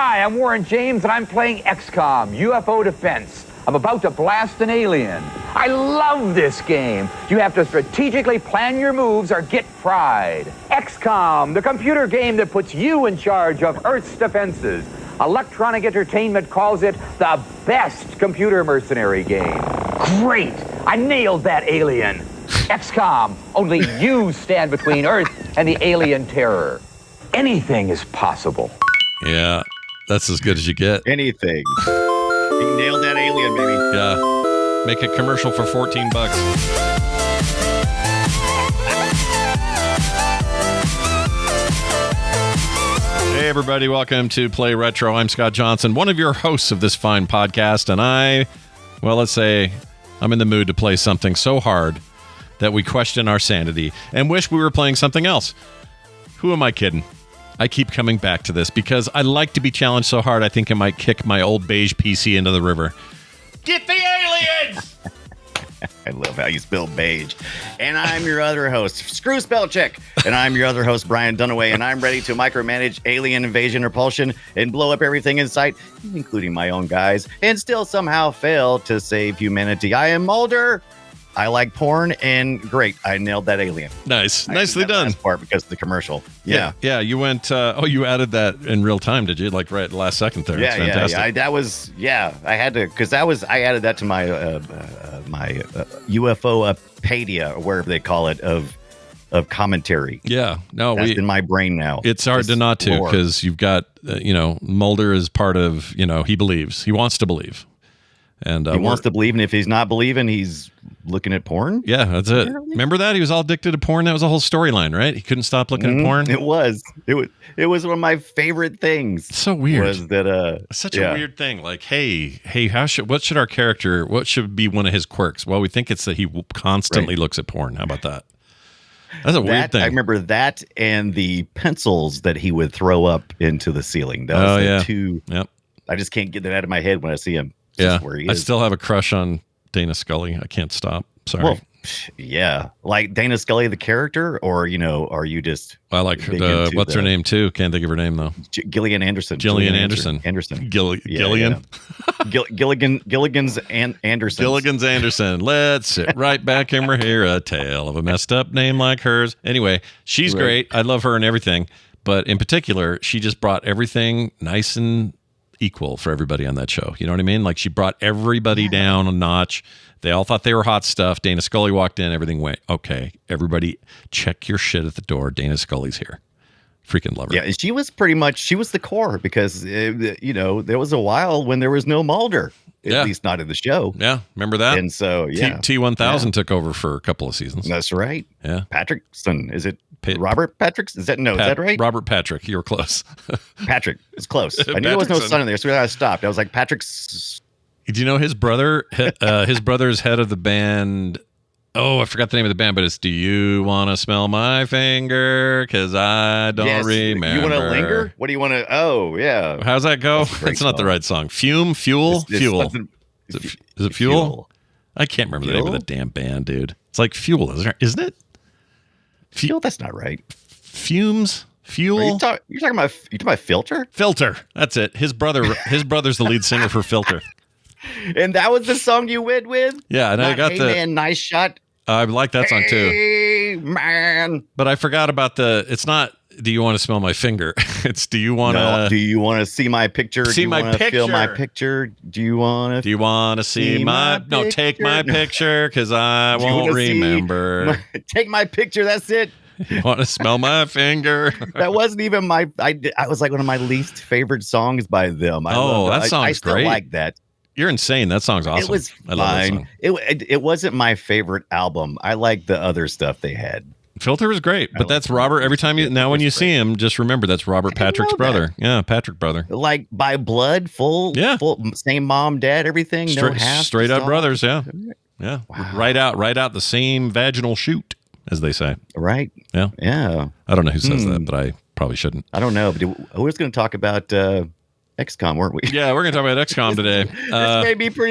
Hi, I'm Warren James, and I'm playing XCOM, UFO Defense. I'm about to blast an alien. I love this game. You have to strategically plan your moves or get fried. XCOM, the computer game that puts you in charge of Earth's defenses. Electronic Entertainment calls it the best computer mercenary game. Great! I nailed that alien. XCOM, only you stand between Earth and the alien terror. Anything is possible. Yeah, that's as good as you get. Anything. You nailed that alien, baby. Yeah. Make a commercial for $14. Hey, everybody. Welcome to Play Retro. I'm Scott Johnson, one of your hosts of this fine podcast. And let's say I'm in the mood to play something so hard that we question our sanity and wish we were playing something else. Who am I kidding? I keep coming back to this because I like to be challenged so hard I think I might kick my old beige PC into the river. Get the aliens! I love how you spell beige. And I'm your other host, Screw Spell Check. And I'm your other host, Brian Dunaway. And I'm ready to micromanage alien invasion repulsion and blow up everything in sight, including my own guys, and still somehow fail to save humanity. I am Mulder. I like porn, and great, I nailed that alien. Nice. Nicely done. Last part because of the commercial. Yeah. You went, you added that in real time, did you? Like right at the last second there. Yeah, It's fantastic. I had to, because I added that to my UFO Pedia, or whatever they call it, of commentary. Yeah. No, that's in my brain now. It's hard to not to, because you've got, Mulder is part of, he believes. He wants to believe. And he wants to believe, and if he's not believing, he's looking at porn. Yeah, that's it. Remember that? He was all addicted to porn. That was a whole storyline, right? He couldn't stop looking at porn. It was one of my favorite things. It's so weird. Was that such a weird thing? Like, hey, what should be one of his quirks? Well, we think it's that he constantly looks at porn. How about that? That's a weird thing. I remember that, and the pencils that he would throw up into the ceiling. That was the two. Yep. I just can't get that out of my head when I see him. Yeah, I still have a crush on Dana Scully. I can't stop. Sorry. Well, yeah, like Dana Scully, the character, or are you just? I like what's her name too? Can't think of her name though. Gillian Anderson. Gillian Anderson. Gilligan. Gilligan's Anderson. Gilligan's Anderson. Let's sit right back and we're here. A tale of a messed up name like hers. Anyway, she's great. I love her and everything, but in particular, she just brought everything nice and equal for everybody on that show. You know what I mean? Like, she brought everybody down a notch. They all thought they were hot stuff. Dana Scully walked in, everything went, okay, everybody check your shit at the door. Dana Scully's here. Freaking love her. Yeah, and she was the core, because there was a while when there was no Mulder, at least not in the show. Yeah, remember that? And so T1000 took over for a couple of seasons. That's right. Yeah. Patrickson, is it Robert Patrick's? Is that right? Robert Patrick, you were close. Patrick, it's close. I knew there was no son in there, so I stopped. I was like, Patrick's. Do you know his brother? His brother's head of the band. Oh, I forgot the name of the band, but it's "Do You Want to Smell My Finger?" Because I don't remember. You want to linger? What do you want to? Oh, yeah. How's that go? That's not the right song. Fuel. Is it Fuel? I can't remember the name of the damn band, dude. It's like Fuel, isn't it? Fuel? That's not right. Fumes? Fuel? You're talking about Filter? Filter. That's it. His brother's the lead singer for Filter. And that was the song you went with? Yeah, and I got man, nice shot. I like that song too. Hey, man. But I forgot about it's not "Do you want to smell my finger?" It's "Do you want to do you want to see my picture? See my picture. Feel my picture? Do you want to see my no, take my picture, because I won't remember. Take my picture, that's it. You want to smell my finger? That wasn't even I was like one of my least favorite songs by them. That song's I still great. Like that. You're insane. That song's awesome. It was fine. I love that song. It wasn't my favorite album. I like the other stuff they had. Filter was great, but that's Robert. Every time when you see him, just remember that's Robert Patrick's brother. Yeah, Patrick brother. Like by blood, full, same mom, dad, everything. Straight up brothers. Yeah, yeah. Wow. Right out the same vaginal shoot, as they say. Right. Yeah. Yeah. I don't know who says that, but I probably shouldn't. I don't know, but we were going to talk about XCOM, weren't we? Yeah, we're going to talk about XCOM today.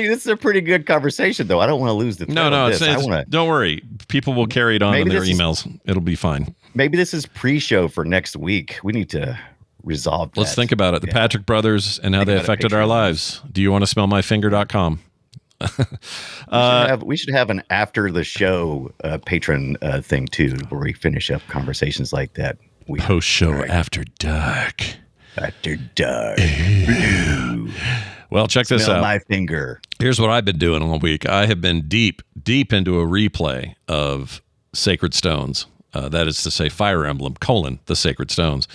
This is a pretty good conversation, though. I don't want to lose the thread. No, don't worry. People will carry it on in their emails. It'll be fine. Maybe this is pre-show for next week. We need to resolved Let's that. think about it. The Patrick brothers and how they affected our lives. Do you want to smell my finger.com? We should have an after the show patron thing too, where we finish up conversations like that. Post show after dark. After dark. Well, check this Smell out. my finger. Here's what I've been doing all week. I have been deep into a replay of Sacred Stones. That is to say, Fire Emblem: The Sacred Stones.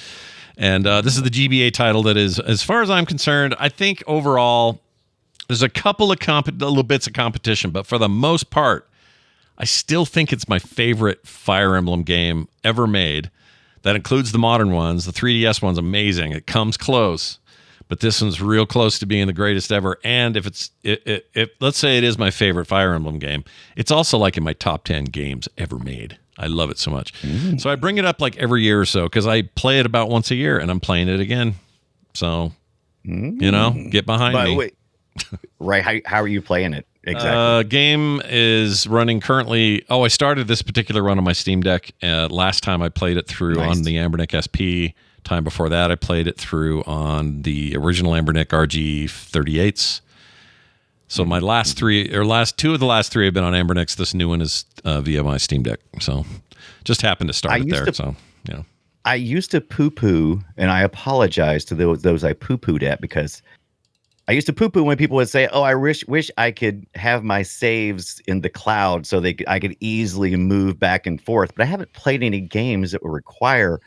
And this is the GBA title that is, as far as I'm concerned, I think overall there's a couple of little bits of competition, but for the most part, I still think it's my favorite Fire Emblem game ever made. That includes the modern ones. The 3DS one's amazing. It comes close, but this one's real close to being the greatest ever. And if let's say it is my favorite Fire Emblem game, it's also like in my top 10 games ever made. I love it so much. So I bring it up like every year or so because I play it about once a year, and I'm playing it again. So, get behind me. Wait. Right. How are you playing it exactly? Game is running currently. I started this particular run on my Steam Deck. Last time I played it through on the Ambernic SP. Time before that, I played it through on the original Ambernic RG38s. So my two of the last three have been on Ambernics. This new one is via my Steam Deck. So just happened to start it there. I used to poo-poo, and I apologize to those I poo-pooed at, because I used to poo-poo when people would say, "Oh, I wish I could have my saves in the cloud so I could easily move back and forth." But I haven't played any games that would require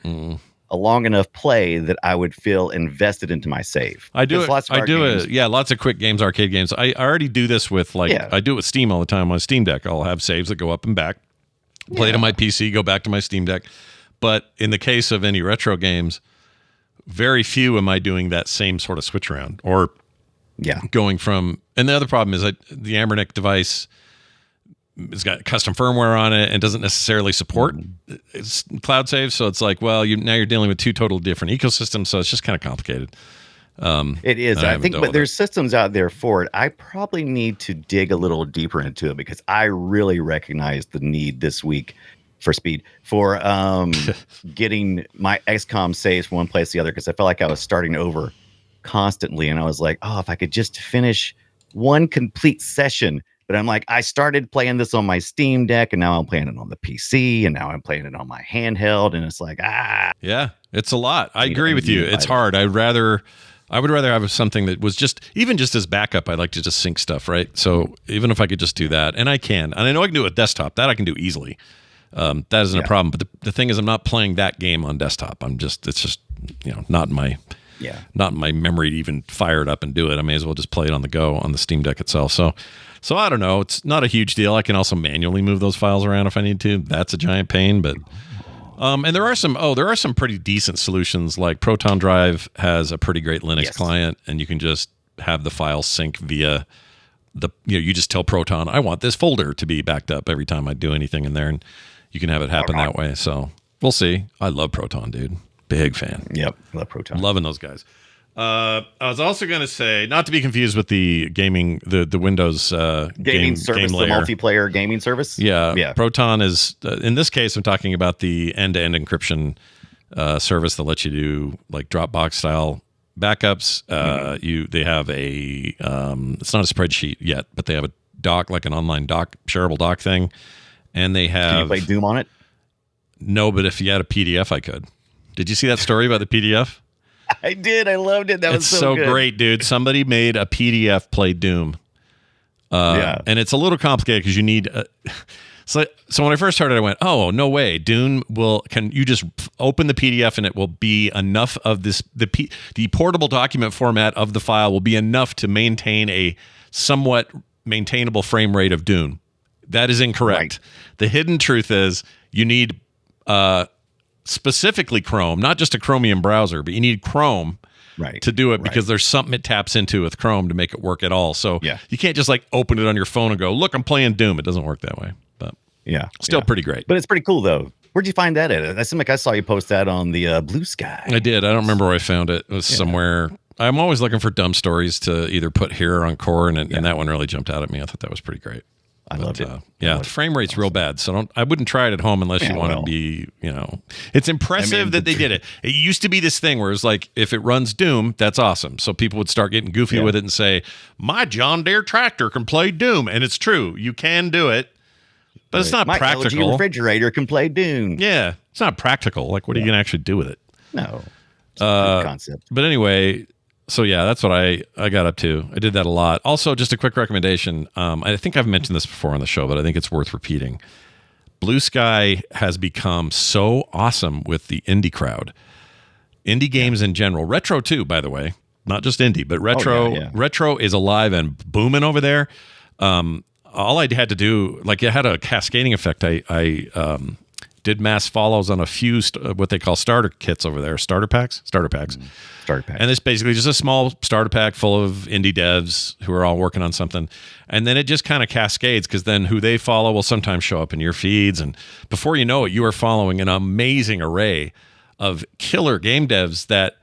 a long enough play that I would feel invested into my save. I do it. Yeah, lots of quick games, arcade games. I already do this with I do it with Steam all the time on Steam Deck. I'll have saves that go up and back. Play it on my PC, go back to my Steam Deck. But in the case of any retro games, very few am I doing that same sort of switch around or going from. And the other problem is the Ambernic device has got custom firmware on it and doesn't necessarily support it's cloud save. So it's like, well, now you're dealing with two total different ecosystems. So it's just kind of complicated. It is. I think, but there's systems out there for it. I probably need to dig a little deeper into it, because I really recognize the need this week for speed, for getting my XCOM saves from one place to the other, because I felt like I was starting over constantly, and I was like, oh, if I could just finish one complete session. But I'm like, I started playing this on my Steam Deck, and now I'm playing it on the PC, and now I'm playing it on my handheld, and it's like, yeah, it's a lot. I agree with you. It's hard. I would rather have something that was just as backup. I'd like to just sync stuff, right? So even if I could just do that, and I can, and I know I can do it with desktop, that I can do easily. That isn't a problem. But the thing is, I'm not playing that game on desktop. It's just not in my memory to even fire it up and do it. I may as well just play it on the go on the Steam Deck itself. So I don't know. It's not a huge deal. I can also manually move those files around if I need to. That's a giant pain, but and there are some pretty decent solutions. Like Proton Drive has a pretty great Linux client, and you can just have the file sync via you just tell Proton, I want this folder to be backed up every time I do anything in there, and you can have it happen that way. So we'll see. I love Proton, dude. Big fan. Yep, love Proton. Loving those guys. I was also going to say, not to be confused with the gaming, the Windows gaming service, the multiplayer gaming service. Yeah. Proton is, in this case, I'm talking about the end-to-end encryption service that lets you do like Dropbox style backups. They have it's not a spreadsheet yet, but they have a doc, like an online doc, shareable doc thing, and they have. Can you play Doom on it? No, but if you had a PDF, I could. Did you see that story about the PDF? I did. I loved it. That was so good. Great, dude. Somebody made a PDF play Doom. And it's a little complicated because you need. So when I first started, I went, "Oh, no way! Doom can you just open the PDF and it will be enough of this the portable document format of the file will be enough to maintain a somewhat maintainable frame rate of Doom." That is incorrect. Right. The hidden truth is you need specifically Chrome, not just a Chromium browser, but you need Chrome to do it because there's something it taps into with Chrome to make it work at all. So you can't just like open it on your phone and go, look, I'm playing Doom. It doesn't work that way, but still pretty great. But it's pretty cool though. Where'd you find that at? That seemed like I saw you post that on the Blue Sky. I did. I don't remember where I found it. It was somewhere. I'm always looking for dumb stories to either put here or on Core, and that one really jumped out at me. I thought that was pretty great. I loved it. Yeah, the frame rate's real bad, so I wouldn't try it at home unless you want to be, it's impressive that they did it. It used to be this thing where it's like, if it runs Doom, that's awesome. So people would start getting goofy with it and say, my John Deere tractor can play Doom. And it's true. You can do it, but it's not practical. My LG refrigerator can play Doom. Yeah, it's not practical. Like, what are you going to actually do with it? No. It's a good concept. But anyway, so yeah, that's what I got up to. I did that a lot. Also, just a quick recommendation. I think I've mentioned this before on the show, but I think it's worth repeating. Blue Sky has become so awesome with the indie crowd. Indie games in general. Retro too, by the way. Not just indie, but retro. Retro is alive and booming over there. All I had to do, like, it had a cascading effect. I did mass follows on a few what they call starter kits over there. Starter packs. And it's basically just a small starter pack full of indie devs who are all working on something. And then it just kind of cascades, because then who they follow will sometimes show up in your feeds. And before you know it, you are following an amazing array of killer game devs that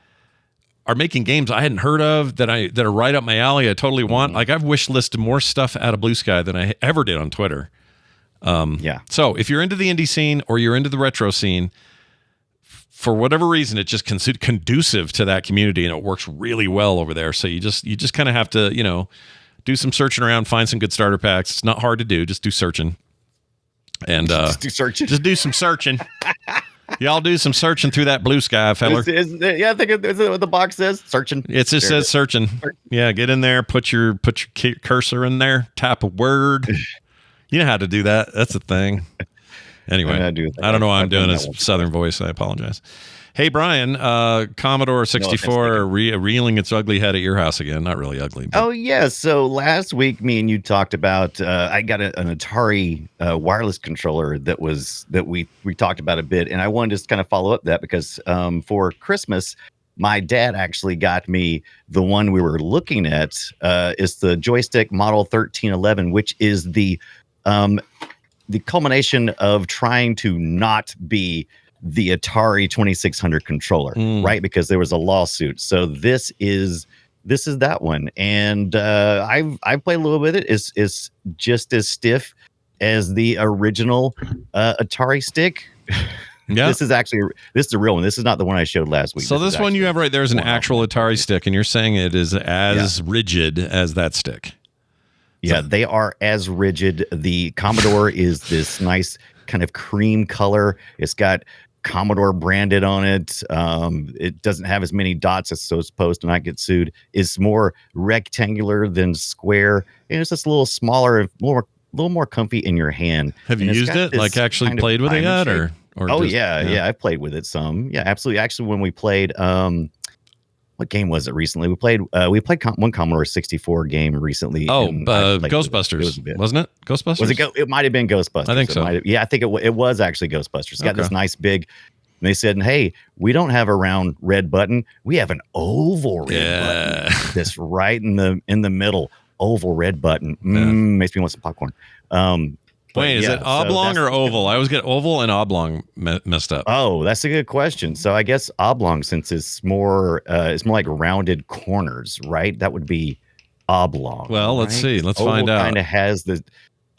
are making games I hadn't heard of, that are right up my alley. I totally want. Like, I've wish listed more stuff out of Blue Sky than I ever did on Twitter. So if you're into the indie scene or you're into the retro scene, for whatever reason, it's just conducive to that community, and it works really well over there. So you just kind of have to, do some searching around, find some good starter packs. It's not hard to do. Just do searching. And just do searching. Just do some searching. Y'all do some searching through that Blue Sky, feller. I think it's what the box says. Searching. It just says searching. Yeah, get in there, put your cursor in there, type a word. You know how to do that. That's a thing. Anyway, I don't know why I'm doing a Southern voice. I apologize. Hey, Brian, Commodore 64 reeling its ugly head at your house again. Not really ugly. But. Oh, yeah. So last week, me and you talked about, I got an Atari wireless controller that we talked about a bit. And I wanted to just kind of follow up that because for Christmas, my dad actually got me the one we were looking at. It's the joystick model 1311, which is the culmination of trying to not be the Atari 2600 controller, right? Because there was a lawsuit. So this is that one, and I've played a little bit. It's just as stiff as the original Atari stick. Yeah, this is the real one. This is not the one I showed last week. So this one you have right there is an actual Atari stick, and you're saying it is as rigid as that stick. Yeah, they are as rigid. The Commodore is this nice kind of cream color. It's got Commodore branded on it. It doesn't have as many dots as so supposed to not get sued. It's more rectangular than square. And it's just a little smaller, a little more comfy in your hand. Have you used it? Like actually played with it yet? Or yeah, I played with it some. Yeah, absolutely. Actually, when we played what game was it recently? We played one Commodore 64 game recently. Oh, Ghostbusters, wasn't it? Ghostbusters? Was it? It might have been Ghostbusters. I think so. I think it was actually Ghostbusters. It's got this nice big. And they said, "Hey, we don't have a round red button. We have an oval red button. That's right in the middle. Oval red button. Makes me want some popcorn." Wait, is it oblong or oval? I always get oval and oblong messed up. Oh, that's a good question. So I guess oblong, since it's more like rounded corners, right? That would be oblong. Well, let's see. Let's find out.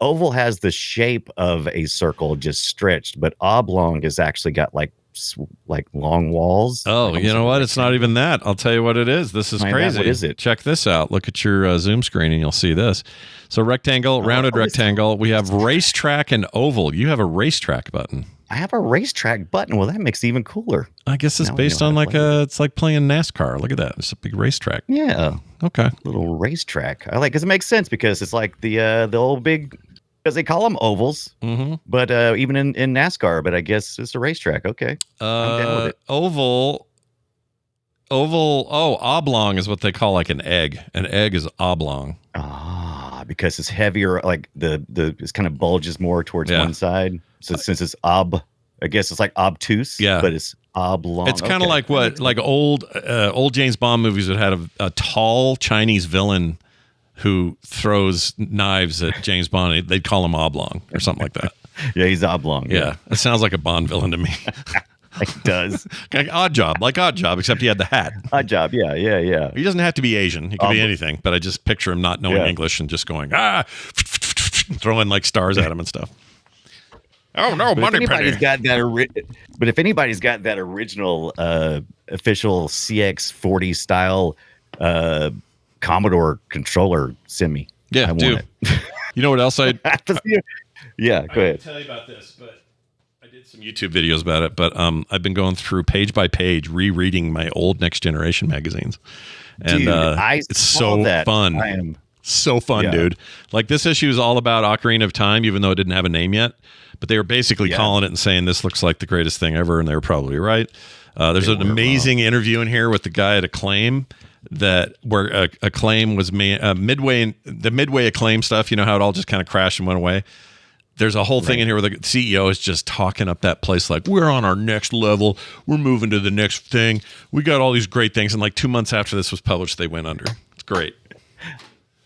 Oval has the shape of a circle just stretched, but oblong has actually got like long walls. Oh, you know what? It's not even that. I'll tell you what it is. This is crazy. What is it? Check this out. Look at your Zoom screen and you'll see this. So rectangle, rounded rectangle. We have racetrack and oval. You have a racetrack button. I have a racetrack button. Well, that makes it even cooler. I guess it's based on it's like playing NASCAR. Look at that. It's a big racetrack. Yeah. Okay. Little racetrack. I like, because it makes sense, because it's like the old big, because they call them ovals, but even in NASCAR, but I guess it's a racetrack. Okay. I'm down with it. Oval. Oh, oblong is what they call like an egg. An egg is oblong. Because it's heavier, like it kind of bulges more towards one side. So since it's I guess it's like obtuse, but it's oblong. It's kind of like like old James Bond movies that had a tall Chinese villain who throws knives at James Bond. They'd call him oblong or something like that. Yeah, he's oblong. Yeah, it sounds like a Bond villain to me. It does. Like Odd Job, except he had the hat. Odd Job, yeah. He doesn't have to be Asian. He could be anything, but I just picture him not knowing English and just going, throwing like stars at him and stuff. Oh no, But money penny. if anybody's got that original official CX40 style Commodore controller, send me. Yeah, I want do. it. You know what else I Yeah, go ahead. tell you about this, but I did some YouTube videos about it. But I've been going through page by page, rereading my old Next Generation magazines, and Dude, I it's saw so that. fun. I am. So fun, Yeah. dude. Like this issue is all about Ocarina of Time, even though it didn't have a name yet. But they were basically calling it and saying this looks like the greatest thing ever, and they were probably right. There's an amazing interview in here with the guy at Acclaim where Acclaim was midway Acclaim stuff. You know how it all just kind of crashed and went away. There's a whole thing in here where the CEO is just talking up that place like, we're on our next level. We're moving to the next thing. We got all these great things. And like 2 months after this was published, they went under. It's great.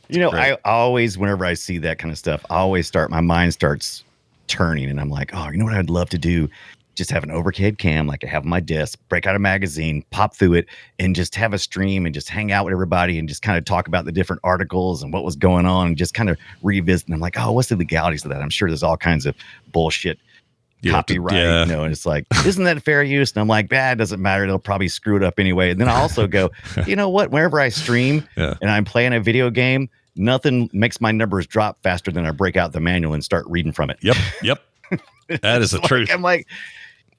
You know, great. I always, whenever I see that kind of stuff, my mind starts turning, and I'm like, oh, you know what I'd love to do? Just have an overhead cam like I have on my desk, break out a magazine, pop through it, and just have a stream and just hang out with everybody and just kind of talk about the different articles and what was going on and just kind of revisit. And I'm like, oh, what's the legalities of that? I'm sure there's all kinds of bullshit. Copyright, you know, and it's like, isn't that fair use? And I'm like, it doesn't matter. They'll probably screw it up anyway. And then I also go, you know what? Whenever I stream and I'm playing a video game, nothing makes my numbers drop faster than I break out the manual and start reading from it. Yep. That is the truth. I'm like,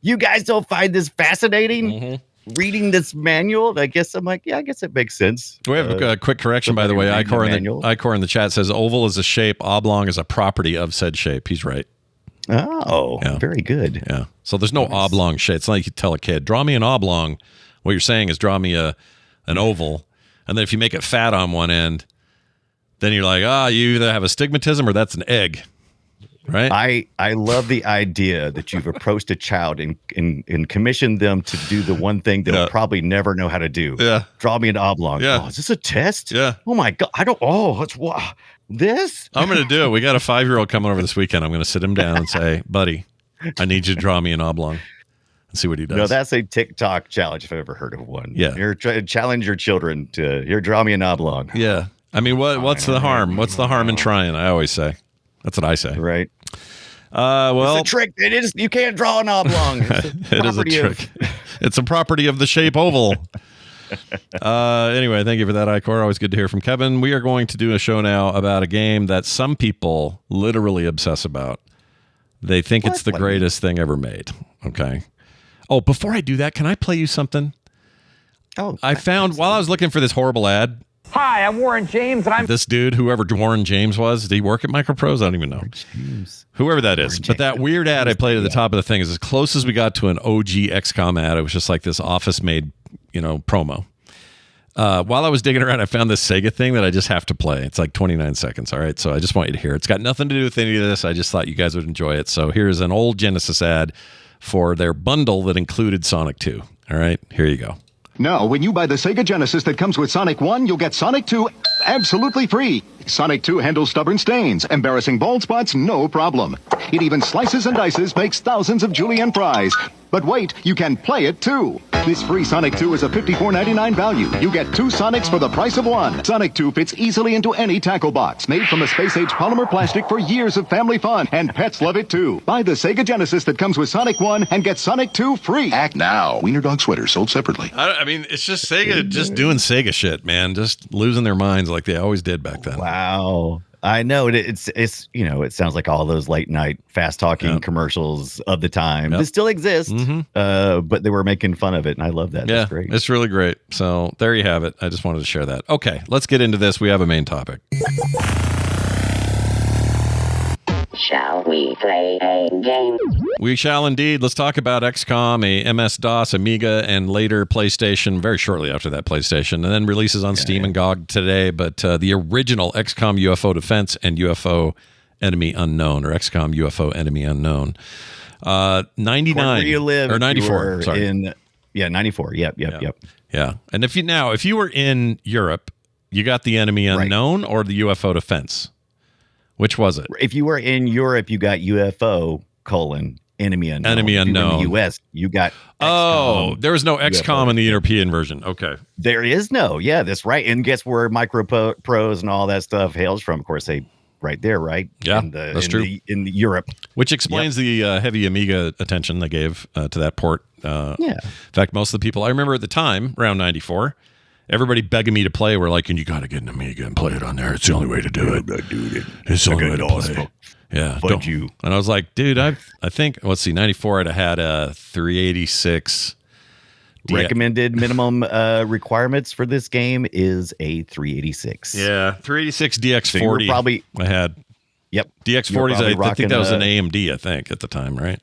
you guys don't find this fascinating? Reading this manual? I guess I'm like, I guess it makes sense. We have a quick correction, by the way. Icor in the chat says oval is a shape, oblong is a property of said shape. He's right. Oh, very good. Yeah. So there's no oblong shape. It's not like you tell a kid, draw me an oblong. What you're saying is draw me an oval. And then if you make it fat on one end, then you're like, you either have astigmatism or that's an egg. Right. I love the idea that you've approached a child and commissioned them to do the one thing they'll probably never know how to do. Yeah. Draw me an oblong. Yeah. Oh, is this a test? Yeah. Oh my God. This? I'm going to do it. We got a 5-year-old coming over this weekend. I'm going to sit him down and say, buddy, I need you to draw me an oblong and see what he does. No, that's a TikTok challenge if I've ever heard of one. Yeah. You're challenge your children to draw me an oblong. Yeah. I mean, what's the harm? What's the harm in trying? I always say. That's what I say. Right. Well, it's a trick. It is. You can't draw an oblong. It is a trick. It's a property of the shape oval. Anyway, thank you for that, Icor. Always good to hear from Kevin. We are going to do a show now about a game that some people literally obsess about. They think it's the greatest thing ever made. Okay. Oh, before I do that, can I play you something? Oh, I found while I was looking for this horrible ad. Hi, I'm Warren James, and I'm This dude, whoever Warren James was, did he work at MicroProse? I don't even know. Whoever that is. But that weird ad I played at the top of the thing is as close as we got to an OG XCOM ad. It was just like this office-made, promo. While I was digging around, I found this Sega thing that I just have to play. It's like 29 seconds, all right? So I just want you to hear it. It's got nothing to do with any of this. I just thought you guys would enjoy it. So here's an old Genesis ad for their bundle that included Sonic 2. All right, here you go. Now, when you buy the Sega Genesis that comes with Sonic 1, you'll get Sonic 2 absolutely free. Sonic 2 handles stubborn stains, embarrassing bald spots, no problem. It even slices and dices, makes thousands of julienne fries. But wait, you can play it too. This free Sonic 2 is a $54.99 value. You get 2 Sonics for the price of 1. Sonic 2 fits easily into any tackle box. Made from a space-age polymer plastic for years of family fun, and pets love it too. Buy the Sega Genesis that comes with Sonic 1 and get Sonic 2 free. Act now. Wiener Dog Sweater sold separately. I mean, it's just Sega just doing Sega shit, man. Just losing their minds like they always did back then. Wow. I know it's it sounds like all those late night fast talking commercials of the time. They still exist, but they were making fun of it, and I love that. Yeah, That's great. It's really great. So there you have it. I just wanted to share that. Okay, let's get into this. We have a main topic. Shall we play a game? We shall indeed. Let's talk about XCOM, a MS-DOS, Amiga, and later PlayStation, very shortly after that PlayStation, and then releases on Steam and GOG today. But the original XCOM UFO Defense and UFO Enemy Unknown, or XCOM UFO Enemy Unknown. 99 Where you live, or 94. Sorry. 94. Yep. Yeah. And if you were in Europe, you got the Enemy Unknown or the UFO Defense. Which was it? If you were in Europe, you got UFO : Enemy Unknown. Enemy If you were Unknown. in the US, you got XCOM, there was no XCOM UFO. in the European version. Okay. There is no. Yeah, that's right. And guess where MicroProse and all that stuff hails from? Of course, they right there, right? Yeah, that's true. In Europe. Which explains the heavy Amiga attention they gave to that port. In fact, most of the people I remember at the time, around 94, everybody begging me to play were like, and you got to get an Amiga and play it on there. It's the only way to do it. It's the only way to play. Yeah. But you. And I was like, dude, I think, let's see, 94, I had a 386. Recommended minimum requirements for this game is a 386. Yeah, 386 DX40. So probably I had. Yep. DX40s, I think that was an AMD, I think, at the time, right?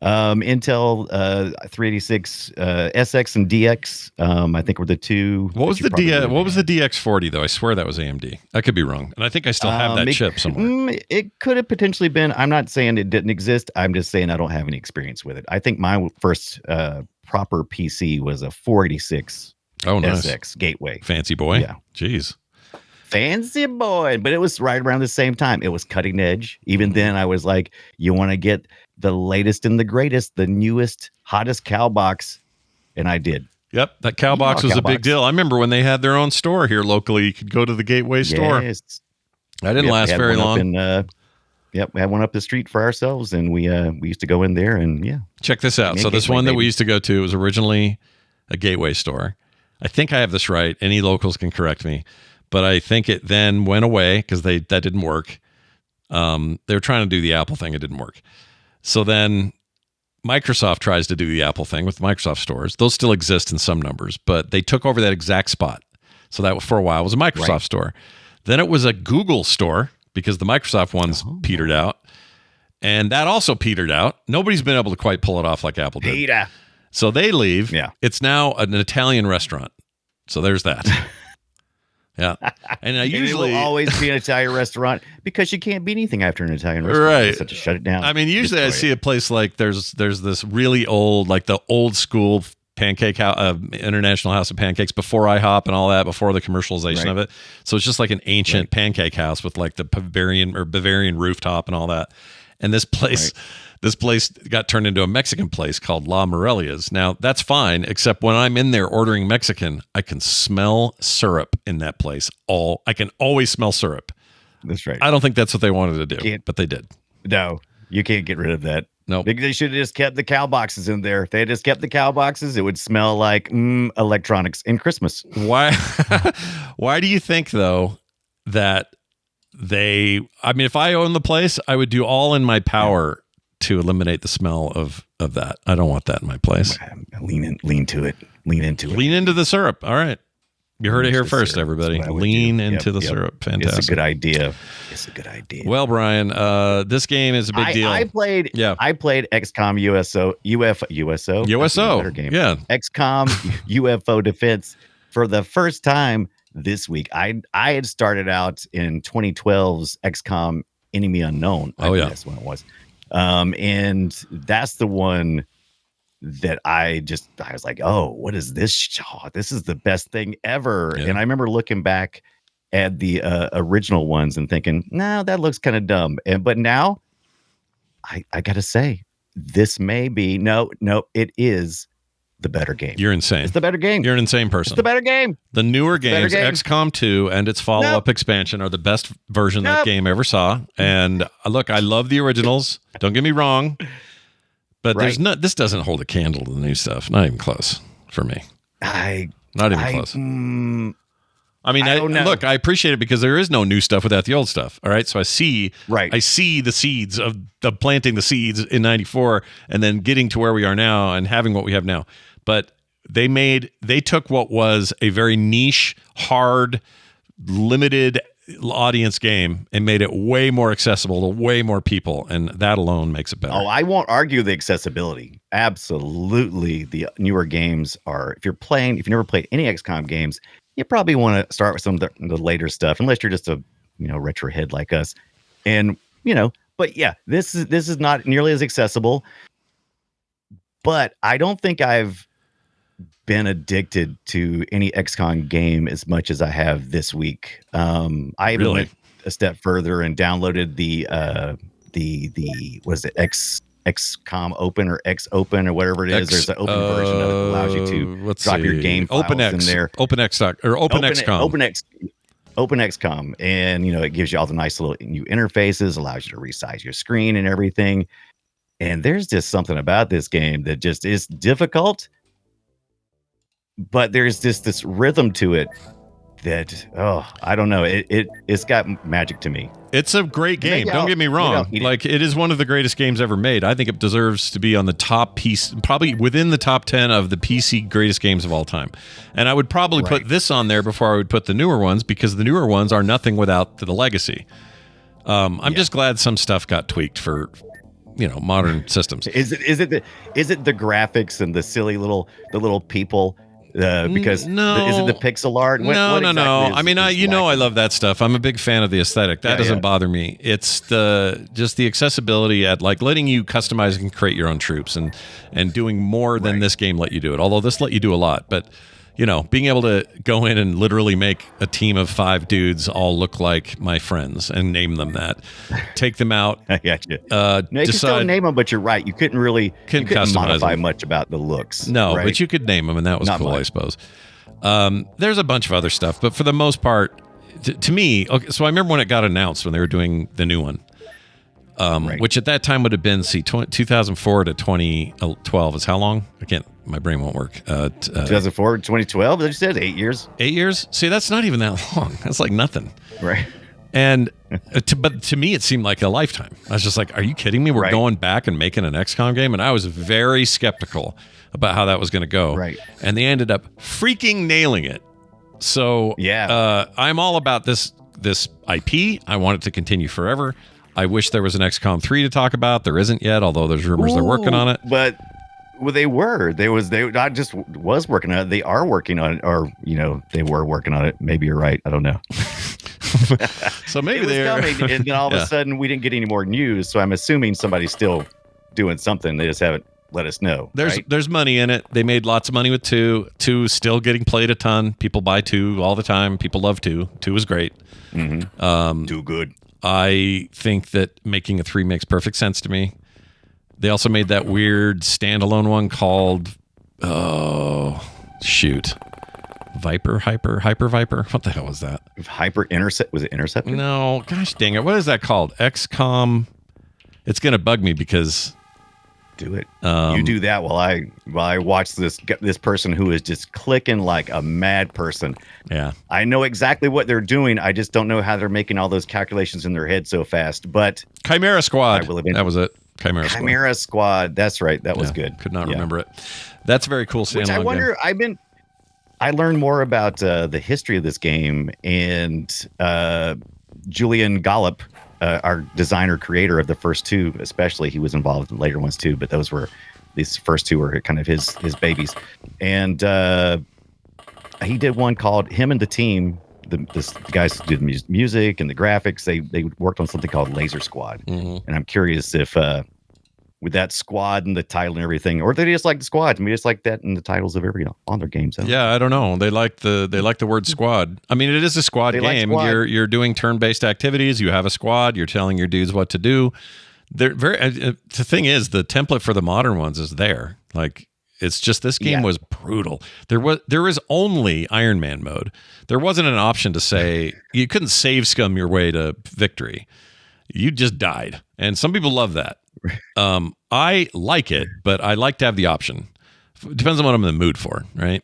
Intel 386 SX and DX, I think were the two. What was the DX40 though? I swear that was AMD. I could be wrong, and I think I still have that chip somewhere. It could have potentially been. I'm not saying it didn't exist. I'm just saying I don't have any experience with it. I think my first proper PC was a 486 nice. SX Gateway. Fancy boy. Yeah. Jeez. Fancy boy, but it was right around the same time. It was cutting edge. Even then, I was like, you want to get the latest and the greatest, the newest, hottest cow box. And I did. Yep. That cow box was a big deal. I remember when they had their own store here locally. You could go to the Gateway store. I didn't last very long. We had one up the street for ourselves, and we used to go in there and Check this out. So this one that we used to go to was originally a Gateway store. I think I have this right. Any locals can correct me. But I think it then went away because that didn't work. They were trying to do the Apple thing. It didn't work. So then Microsoft tries to do the Apple thing with Microsoft stores. Those still exist in some numbers, but they took over that exact spot. So that for a while was a Microsoft store. Then it was a Google store because the Microsoft ones petered out. And that also petered out. Nobody's been able to quite pull it off like Apple did. Peter. So they leave. Yeah. It's now an Italian restaurant. So there's that. Yeah, and it will always be an Italian restaurant because you can't be anything after an Italian restaurant. Right, you have to shut it down. I mean, usually I see a place like there's this really old, like the old school pancake house, International House of Pancakes before IHOP and all that, before the commercialization of it. So it's just like an ancient pancake house with like the Bavarian rooftop and all that. And this place. This place got turned into a Mexican place called La Morelia's. Now, that's fine, except when I'm in there ordering Mexican, I can smell syrup in that place. I can always smell syrup. That's right. I don't think that's what they wanted to do, but they did. No, you can't get rid of that. No. Nope. They should have just kept the cow boxes in there. If they had just kept the cow boxes, it would smell like electronics in Christmas. Why do you think, though, that if I owned the place, I would do all in my power to eliminate the smell of that. I don't want that in my place. Lean into it. Lean into the syrup. All right. You heard it here first, everybody. Lean into the syrup. Fantastic. It's a good idea. Well, Brian, this game is a big deal. I played XCOM USO. Better game. Yeah. XCOM UFO Defense for the first time this week. I had started out in 2012's XCOM Enemy Unknown. That's when it was. And that's the one that I was like, oh, what is this? Oh, this is the best thing ever. Yeah. And I remember looking back at the original ones and thinking, no, that looks kind of dumb. But now I got to say, this may be, no, it is the better game. You're insane. It's the better game. You're an insane person. It's the better game. The newer games, XCOM 2 and its follow-up expansion, are the best version that game ever saw. And look, I love the originals. Don't get me wrong. But this doesn't hold a candle to the new stuff. Not even close for me. Not even close. I mean, look, I appreciate it because there is no new stuff without the old stuff. All right. So I see the seeds of planting the seeds in 94 and then getting to where we are now and having what we have now. But they took what was a very niche, hard, limited audience game and made it way more accessible to way more people. And that alone makes it better. Oh, I won't argue the accessibility. Absolutely. The newer games are, if you've never played any XCOM games, you probably want to start with some of the later stuff, unless you're just a retro head like us. And but yeah, this is not nearly as accessible. But I don't think I've been addicted to any XCOM game as much as I have this week. I even went a step further and downloaded the XCOM Open or X Open or whatever it is. There's an open version of it that allows you to drop your game files in there. OpenXCom. open XCOM, and it gives you all the nice little new interfaces, allows you to resize your screen and everything. And there's just something about this game that just is difficult, but there's just this rhythm to it that, I don't know, it's got magic to me. It's a great game. Don't get me wrong. Like, it is one of the greatest games ever made. I think it deserves to be on the top piece, probably within the top 10 of the PC greatest games of all time. And I would probably put this on there before I would put the newer ones, because the newer ones are nothing without the legacy. I'm just glad some stuff got tweaked for modern systems. Is it the graphics and the silly little people? Because no, is it the pixel art? No. I mean, I love that stuff. I'm a big fan of the aesthetic. That doesn't bother me. It's the accessibility at like letting you customize and create your own troops and doing more than this game let you do it. Although this let you do a lot, but being able to go in and literally make a team of 5 dudes all look like my friends and name them that, take them out. I got you. You can still name them, but you're right. You couldn't modify them much about the looks. No, right? But you could name them, and that was cool, I suppose. There's a bunch of other stuff, but for the most part, to me, okay. So I remember when it got announced when they were doing the new one, which at that time would have been 2004 to 2012 is how long? I can't. My brain won't work. 2004 to 2012. They said 8 years. 8 years. See, that's not even that long. That's like nothing. Right. And but to me, it seemed like a lifetime. I was just like, "Are you kidding me? We're going back and making an XCOM game?" And I was very skeptical about how that was going to go. Right. And they ended up freaking nailing it. So I'm all about this IP. I want it to continue forever. I wish there was an XCOM 3 to talk about. There isn't yet, although there's rumors they're working on it. But they not just was working on it. They are working on it, or they were working on it. Maybe you're right. I don't know. So maybe they're coming, and then all of a sudden we didn't get any more news. So I'm assuming somebody's still doing something. They just haven't let us know. There's money in it. They made lots of money with 2. 2 still getting played a ton. People buy 2 all the time. People love 2. 2 is great. Mm-hmm. 2 good. I think that making a 3 makes perfect sense to me. They also made that weird standalone one called, Hyper Viper. What the hell was that? Hyper Intercept? Was it Interceptor? No, gosh dang it. What is that called? XCOM. It's going to bug me because. Do it. You do that while I watch this person who is just clicking like a mad person. Yeah. I know exactly what they're doing. I just don't know how they're making all those calculations in their head so fast. But Chimera Squad. That was it. Chimera Squad. That's right. That was good. Could not remember it. That's very cool. Which I wonder. Game. I learned more about the history of this game, and Julian Gollop, our designer creator of the first 2, especially, he was involved in later ones too. But these first 2 were kind of his babies, and he did one called him and the team. The guys who did music and the graphics, they worked on something called Laser Squad. And I'm curious if with that squad and the title and everything, or they just like the squad. I mean, just like that in the titles of every on their games. Yeah, I don't know. They like the word squad. I mean, it is a squad game. Like squad. You're doing turn-based activities. You have a squad. You're telling your dudes what to do. They're very. The thing is, the template for the modern ones is there. Like, it's just this game was brutal. There is only Iron Man mode. There wasn't an option to say you couldn't save scum your way to victory. You just died, and some people love that. I like it, but I like to have the option. Depends on what I'm in the mood for, right?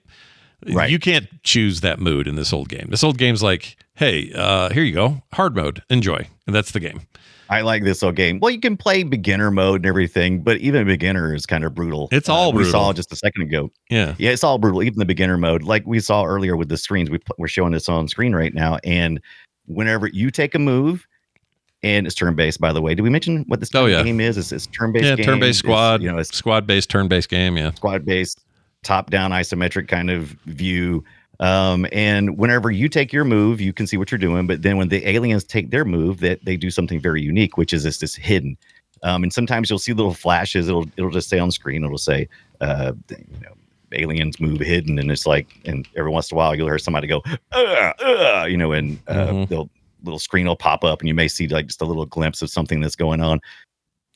You can't choose that mood in this old game. This old game's like, hey, here you go, hard mode, enjoy, and that's the game. I like this old game. Well, you can play beginner mode and everything, but even beginner is kind of brutal. It's all brutal. We saw just a second ago. Yeah, it's all brutal. Even the beginner mode, like we saw earlier with the screens, we're showing this on screen right now. And whenever you take a move, and it's turn-based, by the way. Did we mention what this game is? It's turn-based game. Yeah, turn-based squad. It's squad-based, turn-based game. Yeah, squad-based, top-down isometric kind of view. And whenever you take your move, you can see what you're doing. But then when the aliens take their move, that they do something very unique, which is this hidden. And sometimes you'll see little flashes. It'll just say on screen. It'll say, aliens move hidden, and it's like, and every once in a while you'll hear somebody go, and they'll. Little screen will pop up, and you may see like just a little glimpse of something that's going on.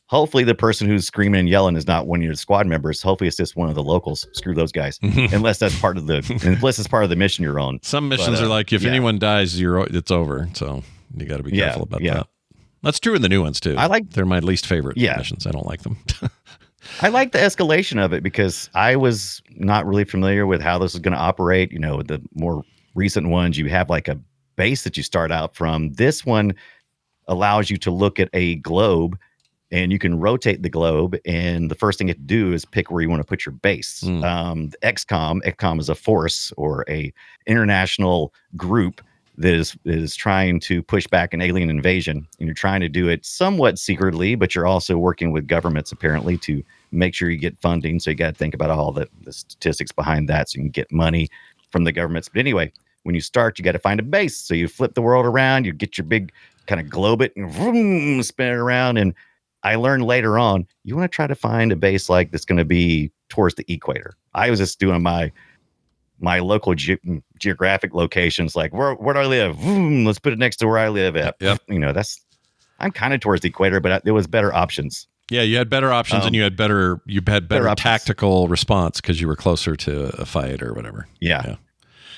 hopefully the person who's screaming and yelling is not one of your squad members. Hopefully it's just one of the locals. Screw those guys. unless it's part of the mission you're on. Some missions are like, if anyone dies, it's over. So you got to be careful about that. That's true in the new ones too. They're my least favorite missions. I don't like them. I like the escalation of it because I was not really familiar with how this is going to operate. You know, the more recent ones, you have like a base that you start out from. This one allows you to look at a globe and you can rotate the globe. And the first thing you have to do is pick where you want to put your base. XCOM is a force or a international group that is trying to push back an alien invasion. And you're trying to do it somewhat secretly, but you're also working with governments apparently to make sure you get funding. So you got to think about all the statistics behind that so you can get money from the governments. But anyway, when you start, you got to find a base. So you flip the world around, you get your big kind of globe it and vroom, spin it around. And I learned later on, you want to try to find a base like that's going to be towards the equator. I was just doing my local geographic locations, like where do I live? Let's put it next to where I live at. Yep. You know, I'm kind of towards the equator, but there was better options. Yeah, you had better options, and you had better tactical response because you were closer to a fight or whatever. Yeah.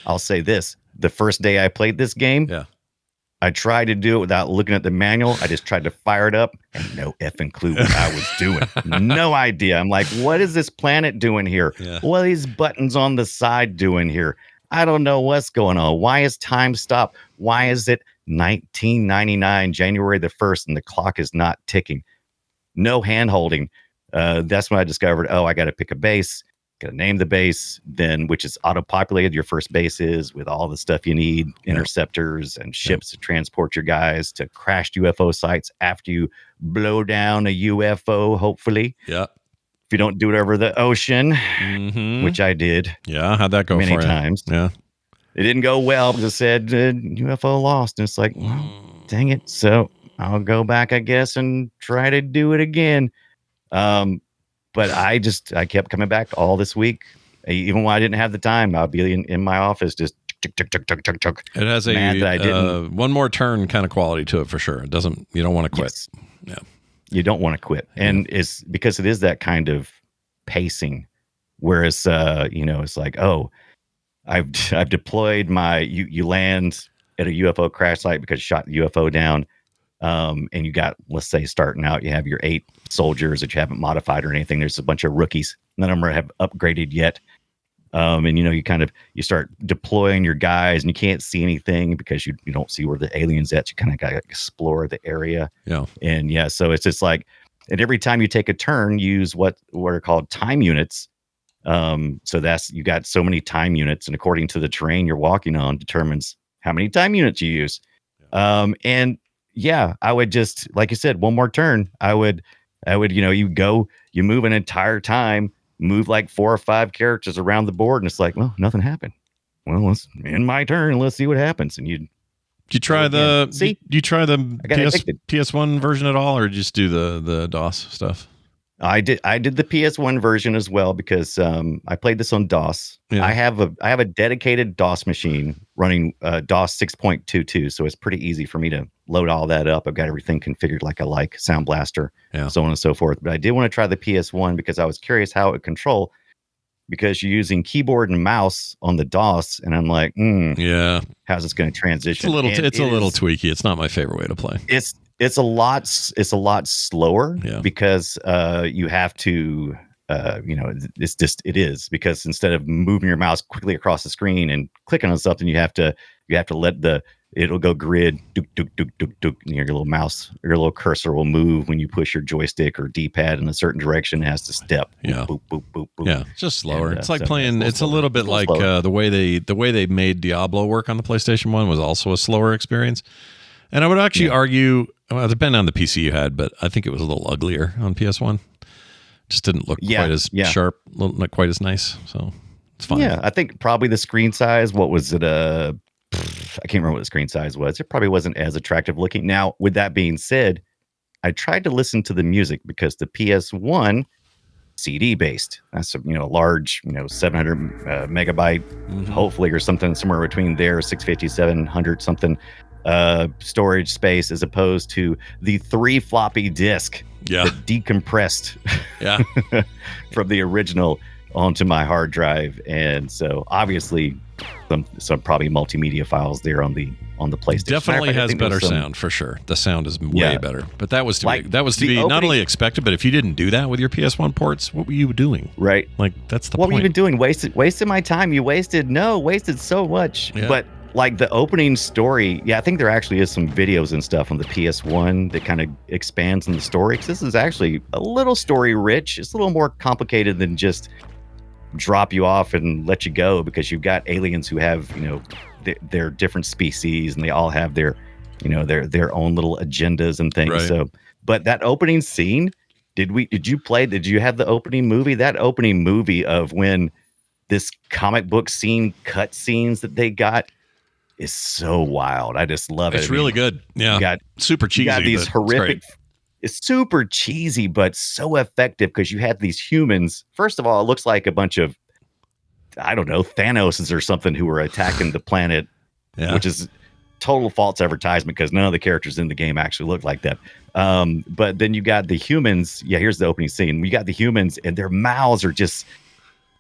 I'll say this: the first day I played this game, I tried to do it without looking at the manual. I just tried to fire it up and no effing clue what I was doing. No idea. I'm like, what is this planet doing here? Yeah. What are these buttons on the side doing here? I don't know what's going on. Why is time stopped? Why is it 1999, January the 1st, and the clock is not ticking? No hand holding. That's when I discovered, I got to pick a base. Got to name the base, then which is auto-populated. Your first base is with all the stuff you need, interceptors and ships to transport your guys to crashed UFO sites after you blow down a UFO, hopefully. Yeah. If you don't do it over the ocean, which I did. Yeah, how'd that go many for you? times. Yeah. It didn't go well because it said UFO lost. And it's like, well, dang it. So I'll go back, I guess, and try to do it again. But I kept coming back all this week. Even when I didn't have the time, I'll be in my office just tick. It has a one more turn kind of quality to it for sure. You don't want to quit. Yes. Yeah. You don't want to quit. And it's because it is that kind of pacing. Whereas, it's like, I've deployed you land at a UFO crash site because you shot the UFO down. And you got, let's say, starting out, you have your 8 soldiers that you haven't modified or anything. There's a bunch of rookies. None of them have upgraded yet. And you start deploying your guys and you can't see anything because you don't see where the alien's at. You kind of got to explore the area. Yeah. And so it's just like, and every time you take a turn, use what are called time units. So you got so many time units, and according to the terrain you're walking on determines how many time units you use. I would just, like you said, one more turn. I would, you move an entire time, move like 4 or 5 characters around the board, and it's like, well, nothing happened. Well, let's end my turn. Let's see what happens. And you try the PS1 version at all, or just do the DOS stuff? I did the PS1 version as well because I played this on DOS. Yeah. I have a dedicated DOS machine running DOS 6.22, so it's pretty easy for me to load all that up. I've got everything configured like I like, Sound Blaster, so on and so forth. But I did want to try the PS1 because I was curious how it would control, because you're using keyboard and mouse on the DOS, and I'm like, how's this going to transition? It's a little tweaky. It's not my favorite way to play. It's a lot slower because you have to it is because instead of moving your mouse quickly across the screen and clicking on something, you have to let it'll go grid your little cursor will move when you push your joystick or D-pad in a certain direction. It has to step. Boop, boop, boop, boop. Yeah, it's just slower. It's like playing. It's a little bit like the way they made Diablo work on the PlayStation 1 was also a slower experience. And I would actually argue, well, depending on the PC you had, but I think it was a little uglier on PS1. Just didn't look quite as sharp, not quite as nice. So it's fine. Yeah, I think probably the screen size, what was it? I can't remember what the screen size was. It probably wasn't as attractive looking. Now, with that being said, I tried to listen to the music because the PS1 CD based. That's a large 700 megabyte, hopefully, or something somewhere between there, 650, 700 something storage space, as opposed to the 3 floppy disk Yeah. that decompressed Yeah. from the original onto my hard drive, and so obviously some probably multimedia files there on the PlayStation. Definitely Matter of fact, I has think there better was some- sound for sure. The sound is way Yeah. better. But that was to Like, be the not opening- only expected, but if you didn't do that with your PS1 ports, what were you doing? Right. Like that's the What point. were you even doing? Wasted my time. You wasted so much. Yeah. But like the opening story, yeah, I think there actually is some videos and stuff on the PS1 that kind of expands on the story. 'Cause this is actually a little story rich. It's a little more complicated than just drop you off and let you go, because you've got aliens who have, they're different species and they all have their own little agendas and things. Right. So, but that opening scene, did you have the opening movie? That opening movie of when this comic book scene cut scenes that they got is so wild. I just love it. It's really good. Yeah. You got super cheesy. you got these but it's horrific. great. It's super cheesy, but so effective, because you had these humans. First of all, it looks like a bunch of, I don't know, Thanoses or something who were attacking the planet, Yeah. which is total false advertisement because none of the characters in the game actually look like that. But then you got the humans. Yeah, here's the opening scene. You got the humans, and their mouths are just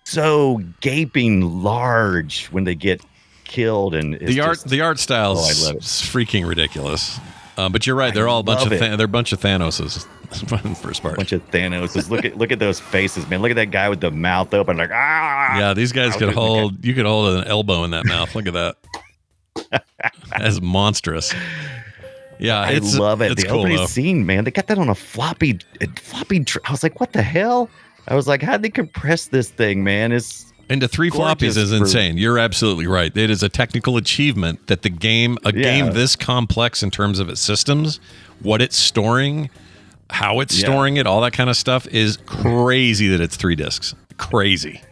so gaping large when they get killed, and it's the art style Oh, I is love it. freaking ridiculous. But you're right; they're all a bunch love of it. they're a bunch of Thanoses. in the first part. bunch of Thanoses. Look at those faces, man. Look at that guy with the mouth open, like Yeah, these guys could hold. You could hold an elbow in that mouth. Look at that. That's monstrous. Yeah, I love it. It's The cool, opening though. scene, man. They got that on a floppy. I was like, what the hell? I was like, how'd they compress this thing, man? It's Into 3 gorgeous floppies is for- insane. You're absolutely right. It is a technical achievement that game this complex in terms of its systems, what it's storing, how it's storing it, all that kind of stuff is crazy that it's 3 discs. Crazy.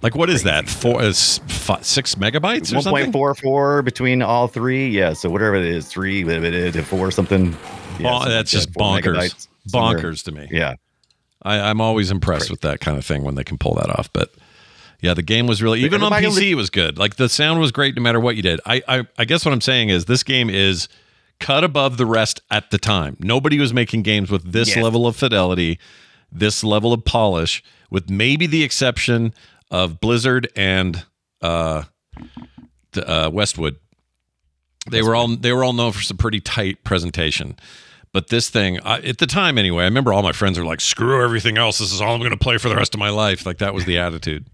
Like, what is that? 6 megabytes or something? 1.44 between all 3. Yeah, so whatever it is, 3 to 4 something. Yeah, something That's like just that, 4 bonkers. megabytes, somewhere. Bonkers to me. Yeah. I'm always impressed with that kind of thing when they can pull that off. But yeah, the game was really, even on PC, it was good. Like the sound was great no matter what you did. I guess what I'm saying is this game is cut above the rest at the time. Nobody was making games with this level of fidelity, this level of polish, with maybe the exception of Blizzard and Westwood. They were all known for some pretty tight presentation. But this thing, at the time anyway, I remember all my friends were like, screw everything else. This is all I'm going to play for the rest of my life. Like, that was the attitude.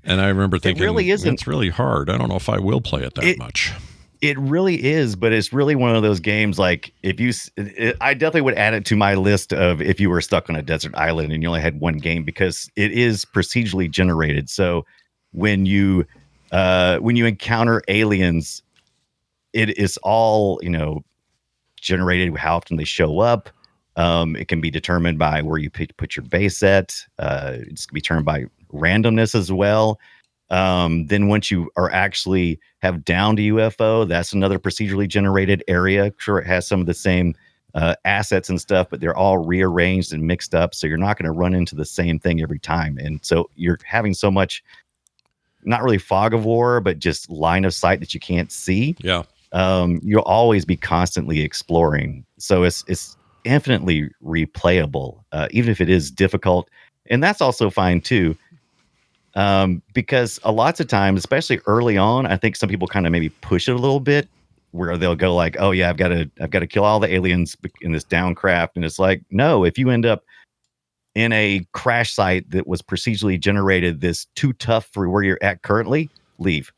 And I remember thinking, really isn't. It's really hard. I don't know if I will play it that much. It really is, but it's really one of those games. Like, I definitely would add it to my list of if you were stuck on a desert island and you only had one game, because it is procedurally generated. So when you encounter aliens, it is all, generated, how often they show up. It can be determined by where you put your base at. It's be determined by randomness as well. Then once you are actually have downed a UFO, that's another procedurally generated area. Sure, it has some of the same assets and stuff, but they're all rearranged and mixed up. So you're not going to run into the same thing every time. And so you're having so much, not really fog of war, but just line of sight that you can't see. Yeah. You'll always be constantly exploring. So it's infinitely replayable, even if it is difficult. And that's also fine too. Because a lots of times, especially early on, I think some people kind of maybe push it a little bit, where they'll go like, oh yeah, I've got to kill all the aliens in this down craft. And it's like, no, if you end up in a crash site that was procedurally generated, this too tough for where you're at currently, leave.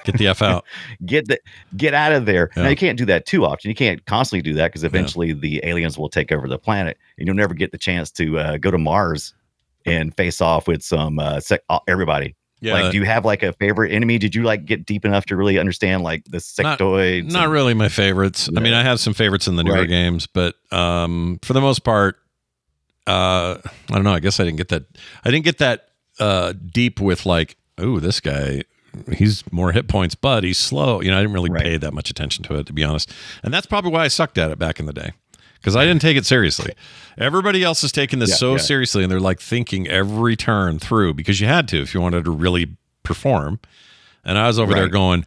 Get the F out. Get out of there. Yeah. Now, you can't do that too often. You can't constantly do that, because eventually the aliens will take over the planet, and you'll never get the chance to go to Mars and face off with some everybody. Yeah. Like, do you have like a favorite enemy? Did you like get deep enough to really understand like the sectoids? Not really my favorites. I mean, I have some favorites in the newer games, but for the most part, I don't know. I guess I didn't get that. I didn't get that deep with like, oh, this guy, he's more hit points, but he's slow. I didn't really pay that much attention to it, to be honest. And that's probably why I sucked at it back in the day, because I didn't take it seriously. Everybody else is taking this seriously, and they're like thinking every turn through, because you had to if you wanted to really perform. And I was over there going,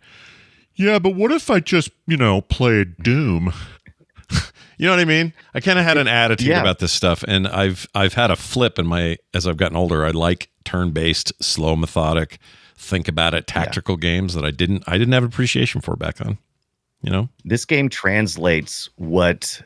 yeah, but what if I just, played Doom? You know what I mean? I kind of had an attitude Yeah. about this stuff, and I've had a flip in my as I've gotten older. I like turn-based, slow, methodic, think about it, tactical games that I didn't have appreciation for back then. You know, This game translates what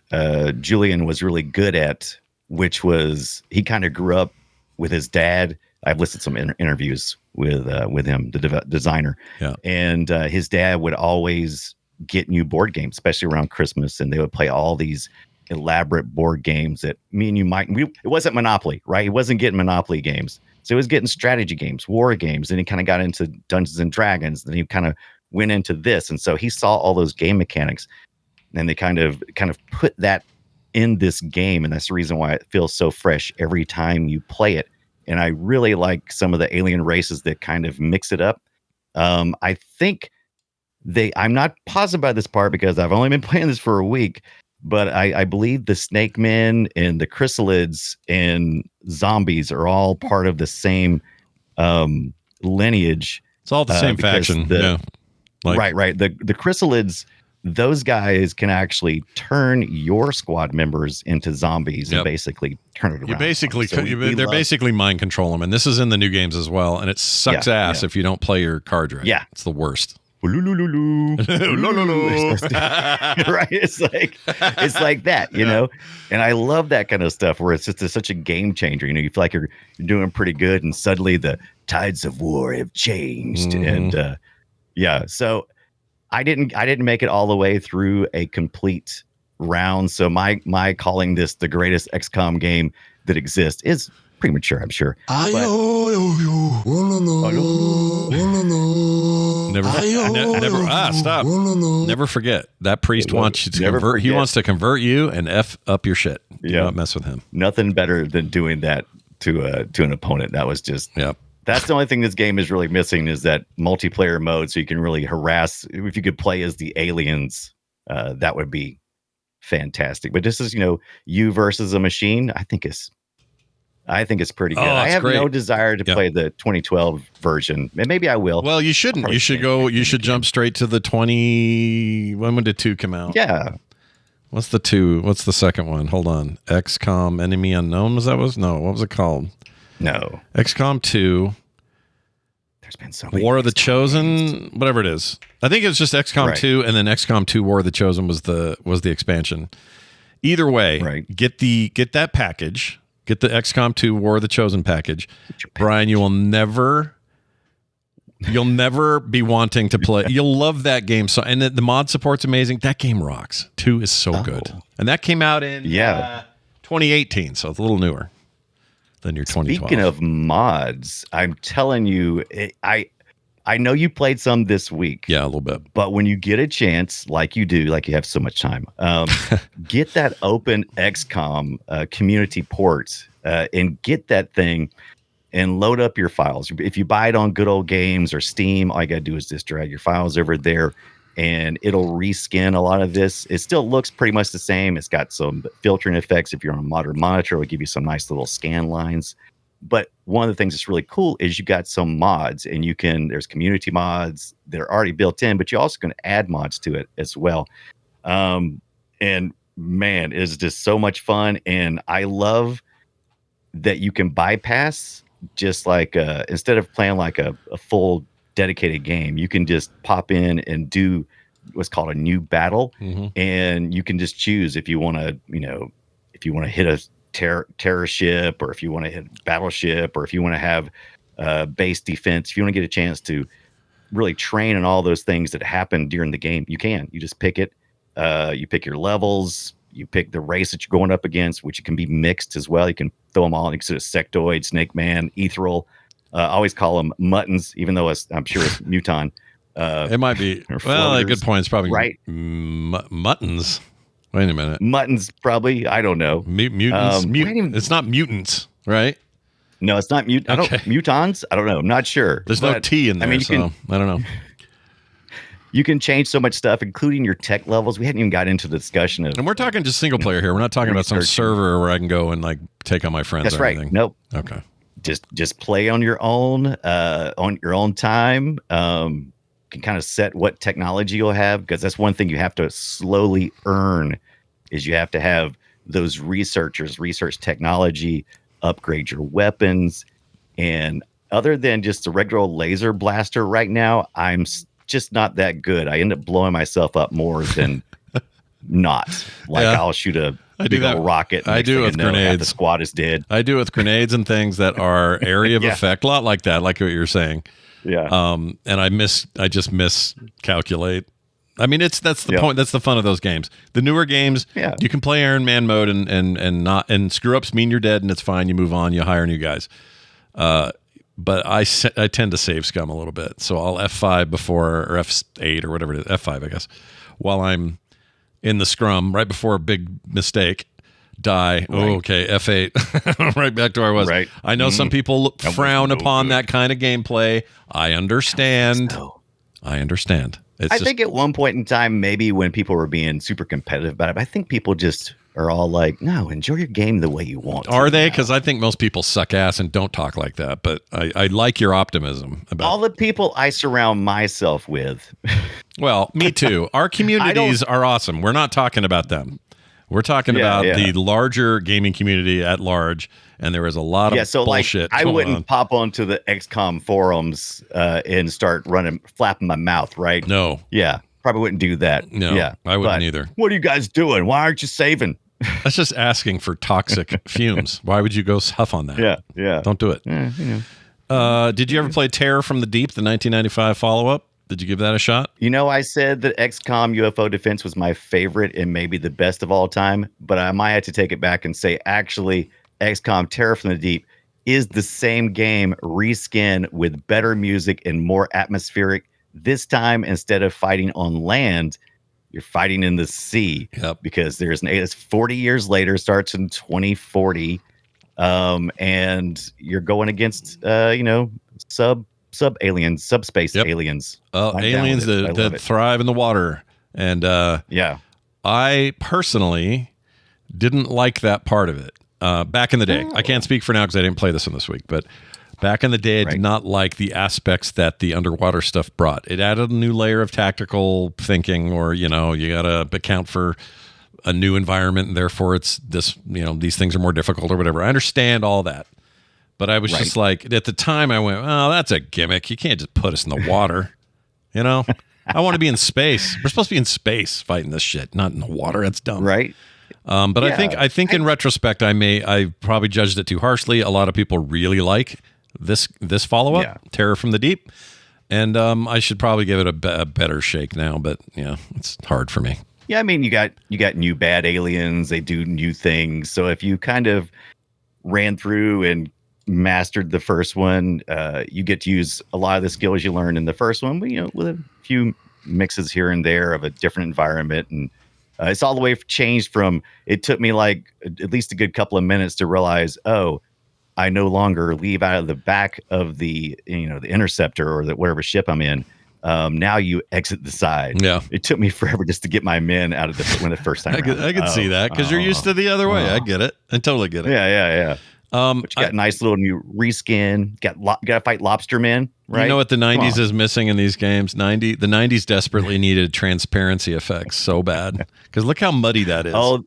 Julian was really good at, which was he kind of grew up with his dad. I've listened to some interviews with him, the designer, Yeah. and his dad would always get new board games, especially around Christmas, and they would play all these elaborate board games that me and you might. It wasn't Monopoly, right? He wasn't getting Monopoly games, so he was getting strategy games, war games, and he kind of got into Dungeons and Dragons. Then he kind of went into this, and so he saw all those game mechanics, and they kind of put that in this game, and that's the reason why it feels so fresh every time you play it. And I really like some of the alien races that kind of mix it up. I think I'm not positive about this part because I've only been playing this for a week, but I believe the snake men and the chrysalids and zombies are all part of the same lineage. it's all the same because faction. Yeah. Right. The chrysalids, those guys can actually turn your squad members into zombies and basically turn it around. You basically, So they're basically mind control them, and this is in the new games as well. And it sucks ass if you don't play your cards right. Yeah. It's the worst. Right. It's like that, you know? And I love that kind of stuff where it's just such a game changer. You know, you feel like you're doing pretty good and suddenly the tides of war have changed. Mm-hmm. And so I didn't make it all the way through a complete round. So my calling this the greatest XCOM game that exists is premature, I'm sure. Stop. Never forget that priest wants you to Never convert. He forget. wants to convert you and F up your shit. Do Yeah. not mess with him. Nothing better than doing that to an opponent. That was just Yep. That's the only thing this game is really missing is that multiplayer mode, so you can really harass. If you could play as the aliens, that would be fantastic. But this is, you versus a machine. I think it's pretty good. I have no desire to play the 2012 version, and maybe I will. Well, you shouldn't. You should go. You should jump straight to the 20. When did 2 come out? Yeah. What's the 2? What's the second one? Hold on. XCOM Enemy Unknown. No. What was it called? No. XCOM 2. There's been so many. War of the Chosen, whatever it is. I think it was just XCOM 2, and then XCOM 2 War of the Chosen was the expansion. Either way, get that package. Get the XCOM 2 War of the Chosen package. Brian, you'll never be wanting to play. You'll love that game. So, and the mod support's amazing. That game rocks. 2 is so good. And that came out in 2018, so it's a little newer than your 2012. Speaking of mods, I'm telling you, I know you played some this week. Yeah, a little bit. But when you get a chance, like you do, like you have so much time, get that open XCOM community port and get that thing and load up your files. If you buy it on Good Old Games or Steam, all you got to do is just drag your files over there and it'll reskin a lot of this. It still looks pretty much the same. It's got some filtering effects. If you're on a modern monitor, it'll give you some nice little scan lines. But one of the things that's really cool is you got some mods, and there's community mods that are already built in, but you also can add mods to it as well. And man, it's just so much fun. And I love that you can bypass just like instead of playing like a full dedicated game, you can just pop in and do what's called a new battle. And you can just choose if you want to, if you want to hit a terror ship, or if you want to hit battleship, or if you want to have base defense, if you want to get a chance to really train on all those things that happen during the game, you just pick it. You pick your levels, you pick the race that you're going up against, which can be mixed as well. You can throw them all into sectoid, snake man, ethereal. I always call them muttons, even though I'm sure it's muton. It might be. Well, a good point. It's probably right. Muttons. Wait a minute. Muttons, probably. I don't know. Mutants. It's not mutants, right? No, it's not mutons. I don't know. I'm not sure. There's no T in there. I don't know. You can change so much stuff, including your tech levels. We hadn't even got into the discussion of. And we're talking just single player here. We're not talking about some server where I can go and like take on my friends. That's right. Anything. Nope. Okay. Just play on your own time. Can kind of set what technology you'll have, because that's one thing you have to slowly earn is you have to have those researchers research technology, upgrade your weapons, and other than just a regular laser blaster right now, just not that good. I end up blowing myself up more than not. Like Yeah. I'll shoot a I do big that. old rocket. I do with half grenades. the squad is dead. I do with grenades and things that are area of Yeah. effect, a lot like that, like what you're saying. Yeah. And I just miscalculate. I mean, that's the Yeah. point. That's the fun of those games. The newer games, Yeah. you can play Iron Man mode and screw ups mean you're dead and it's fine. You move on. You hire new guys. But I tend to save scum a little bit, so I'll F5 before or F8 or whatever it is, F5 I guess, while I'm in the scrum right before a big mistake. Die. Right. Oh, okay. F8. Right back to where I was. Right. I know some people frown no upon good. that kind of gameplay. I understand. So, I understand. I think at one point in time, maybe when people were being super competitive about it, I think people just are all like, no, enjoy your game the way you want. Are they? now." Because I think most people suck ass and don't talk like that. But I like your optimism about. All the people I surround myself with. Well, me too. Our communities are awesome. We're not talking about them. We're talking about the larger gaming community at large, and there is a lot of bullshit. I going wouldn't on. pop onto the XCOM forums and start flapping my mouth, right? No, Yeah, probably wouldn't do that. No, yeah, I wouldn't But either. What are you guys doing? Why aren't you saving? that's just asking for toxic fumes. Why would you go huff on that? Yeah. Don't do it. Yeah, you know. Did you ever play Terror from the Deep, the 1995 follow-up? Did you give that a shot? You know, I said that XCOM UFO Defense was my favorite and maybe the best of all time, but I might have to take it back and say, actually, XCOM Terror from the Deep is the same game reskin with better music and more atmospheric. This time, instead of fighting on land, you're fighting in the sea. Yep. Because it's 40 years later, starts in 2040, and you're going against, subspace Yep. aliens. Aliens I love that it. thrive in the water. And Yeah. I personally didn't like that part of it back in the day. I can't speak for now because I didn't play this one this week, but back in the day, I did not like the aspects that the underwater stuff brought. It added a new layer of tactical thinking, or, you got to account for a new environment, and therefore it's this, these things are more difficult or whatever. I understand all that. But I was just like, at the time I went, oh, that's a gimmick. You can't just put us in the water. I want to be in space. We're supposed to be in space fighting this shit, not in the water. That's dumb. Right. But Yeah. I think in retrospect, I probably judged it too harshly. A lot of people really like this follow-up, Terror from the Deep. And I should probably give it a better shake now, but it's hard for me. Yeah, I mean, you got new bad aliens. They do new things. So if you kind of ran through and mastered the first one, you get to use a lot of the skills you learned in the first one, but, with a few mixes here and there of a different environment. And it's all the way changed from, it took me like at least a good couple of minutes to realize, oh, I no longer leave out of the back of the, the interceptor or the whatever ship I'm in. Now you exit the side. Yeah. It took me forever just to get my men out of the first time. I could see that because you're used to the other way. I get it. I totally get it. Yeah. But you got nice little new reskin. Got to fight lobster men, right? You know what the 90s is missing in these games? The 90s desperately needed transparency effects so bad. Because look how muddy that is. Oh,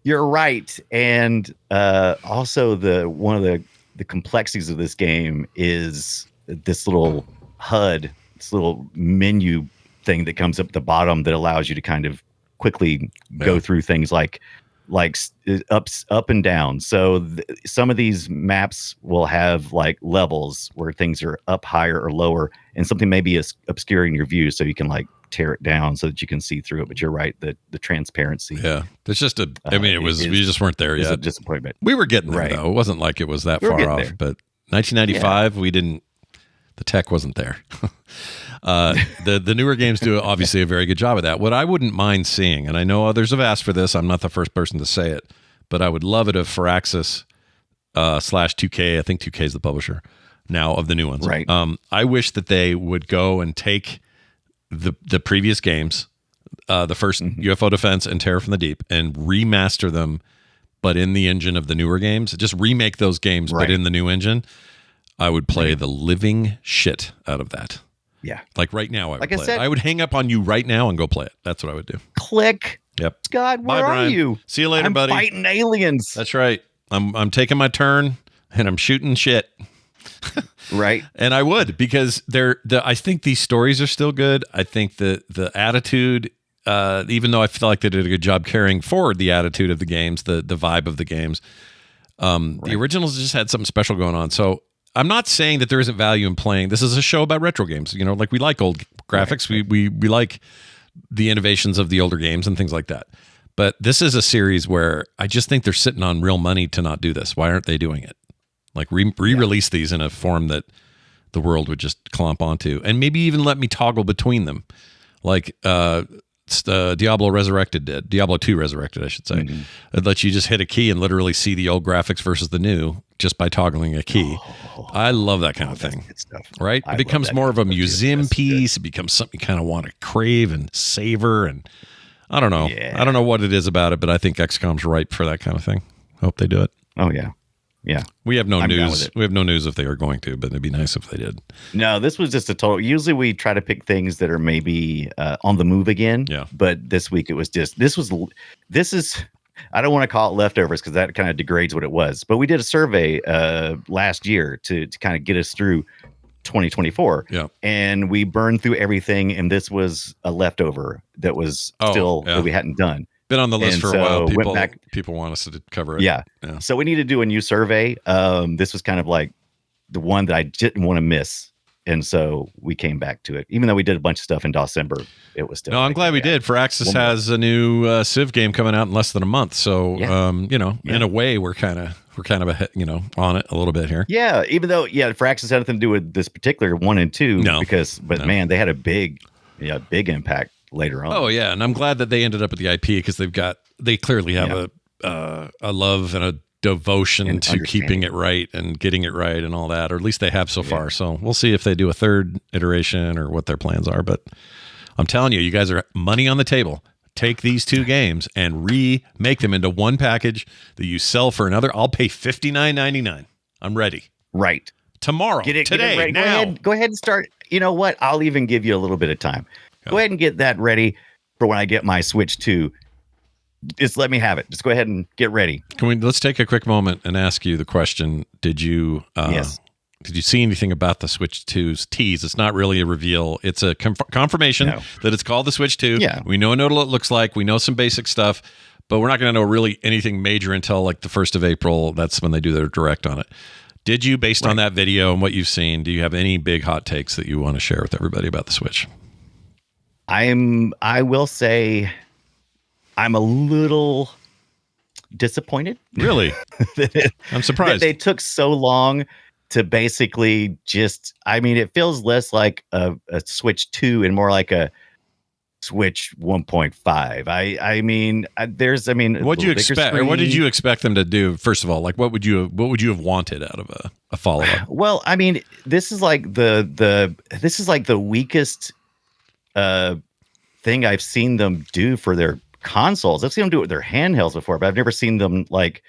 you're right. And also one of the complexities of this game is this little HUD, this little menu thing that comes up at the bottom that allows you to kind of quickly go through things like up and down. So some of these maps will have like levels where things are up higher or lower, and something may be obscuring your view, so you can like tear it down so that you can see through it. But you're right, the transparency. Yeah, it's just we just weren't there It's a yet. disappointment. We were getting there though. It wasn't like it was that We were far getting off. there. But 1995, we didn't. The tech wasn't there. The newer games do obviously a very good job of that. What I wouldn't mind seeing, and I know others have asked for this, I'm not the first person to say it, but I would love it if Firaxis /2K, I think 2K is the publisher now of the new ones. Right. I wish that they would go and take the previous games, the first UFO Defense and Terror from the Deep, and remaster them, but in the engine of the newer games. Just remake those games, but in the new engine. I would play the living shit out of that. Yeah. Like right now, I would Like I play said- it. I would hang up on you right now and go play it. That's what I would do. Click. Yep. Scott, Bye, where are Brian. you? See you later, I'm buddy. fighting aliens. That's right. I'm taking my turn and I'm shooting shit. Right. And I would, because I think these stories are still good. I think the attitude, even though I feel like they did a good job carrying forward the attitude of the games, the vibe of the games, the originals just had something special going on. So I'm not saying that there isn't value in playing. This is a show about retro games. You know, like we like old graphics. Right. We like the innovations of the older games and things like that. But this is a series where I just think they're sitting on real money to not do this. Why aren't they doing it? Like re-release these in a form that the world would just clomp onto, and maybe even let me toggle between them, like Diablo 2 Resurrected, I should say. Mm-hmm. It lets you just hit a key and literally see the old graphics versus the new just by toggling a key. I love that kind of thing. Right? It becomes more of a museum piece. It becomes something you kind of want to crave and savor, and I don't know. Yeah. I don't know what it is about it, but I think XCOM's ripe for that kind of thing. Hope they do it. Oh yeah. Yeah. We have no news. We have no news if they are going to, but it'd be nice if they did. No, this was just a total. Usually we try to pick things that are maybe on the move again. Yeah. But this week it was just, this is, I don't want to call it leftovers because that kind of degrades what it was. But we did a survey last year to kind of get us through 2024. Yeah. And we burned through everything. And this was a leftover that was that we hadn't done. Been on the list for a while. People want us to cover it. Yeah. So we need to do a new survey. This was kind of like the one that I didn't want to miss. And so we came back to it. Even though we did a bunch of stuff in December, it was still. No, I'm glad we did. Firaxis has a new Civ game coming out in less than a month. So, in a way, we're kind of ahead, on it a little bit here. Yeah. Even though, Firaxis had nothing to do with this particular 1 and 2. No. Man, they had a big impact later on. Oh yeah, and I'm glad that they ended up at the IP because they clearly have a love and a devotion to keeping it right and getting it right and all that, or at least they have so far. So we'll see if they do a third iteration or what their plans are. But I'm telling you, you guys are money on the table. Take these 2 games and remake them into one package that you sell for another. I'll pay $59.99. I'm ready. Right. Tomorrow. Get it ready. Now. Go ahead and start. You know what? I'll even give you a little bit of time. Go ahead and get that ready for when I get my Switch 2. Just let me have it. Just go ahead and get ready. Let's take a quick moment and ask you the question. Did you see anything about the Switch 2's tease? It's not really a reveal. It's a confirmation that it's called the Switch 2. Yeah. We know what it looks like. We know some basic stuff, but we're not going to know really anything major until like the 1st of April. That's when they do their direct on it. Did you, based on that video and what you've seen, do you have any big hot takes that you want to share with everybody about the Switch? I will say I'm a little disappointed. Really? I'm surprised. They took so long to basically it feels less like a Switch 2 and more like a Switch 1.5. What do you expect? Or what did you expect them to do? First of all, like what would you have wanted out of a follow-up? Well, this is like the weakest thing I've seen them do for their consoles. I've seen them do it with their handhelds before, but I've never seen them take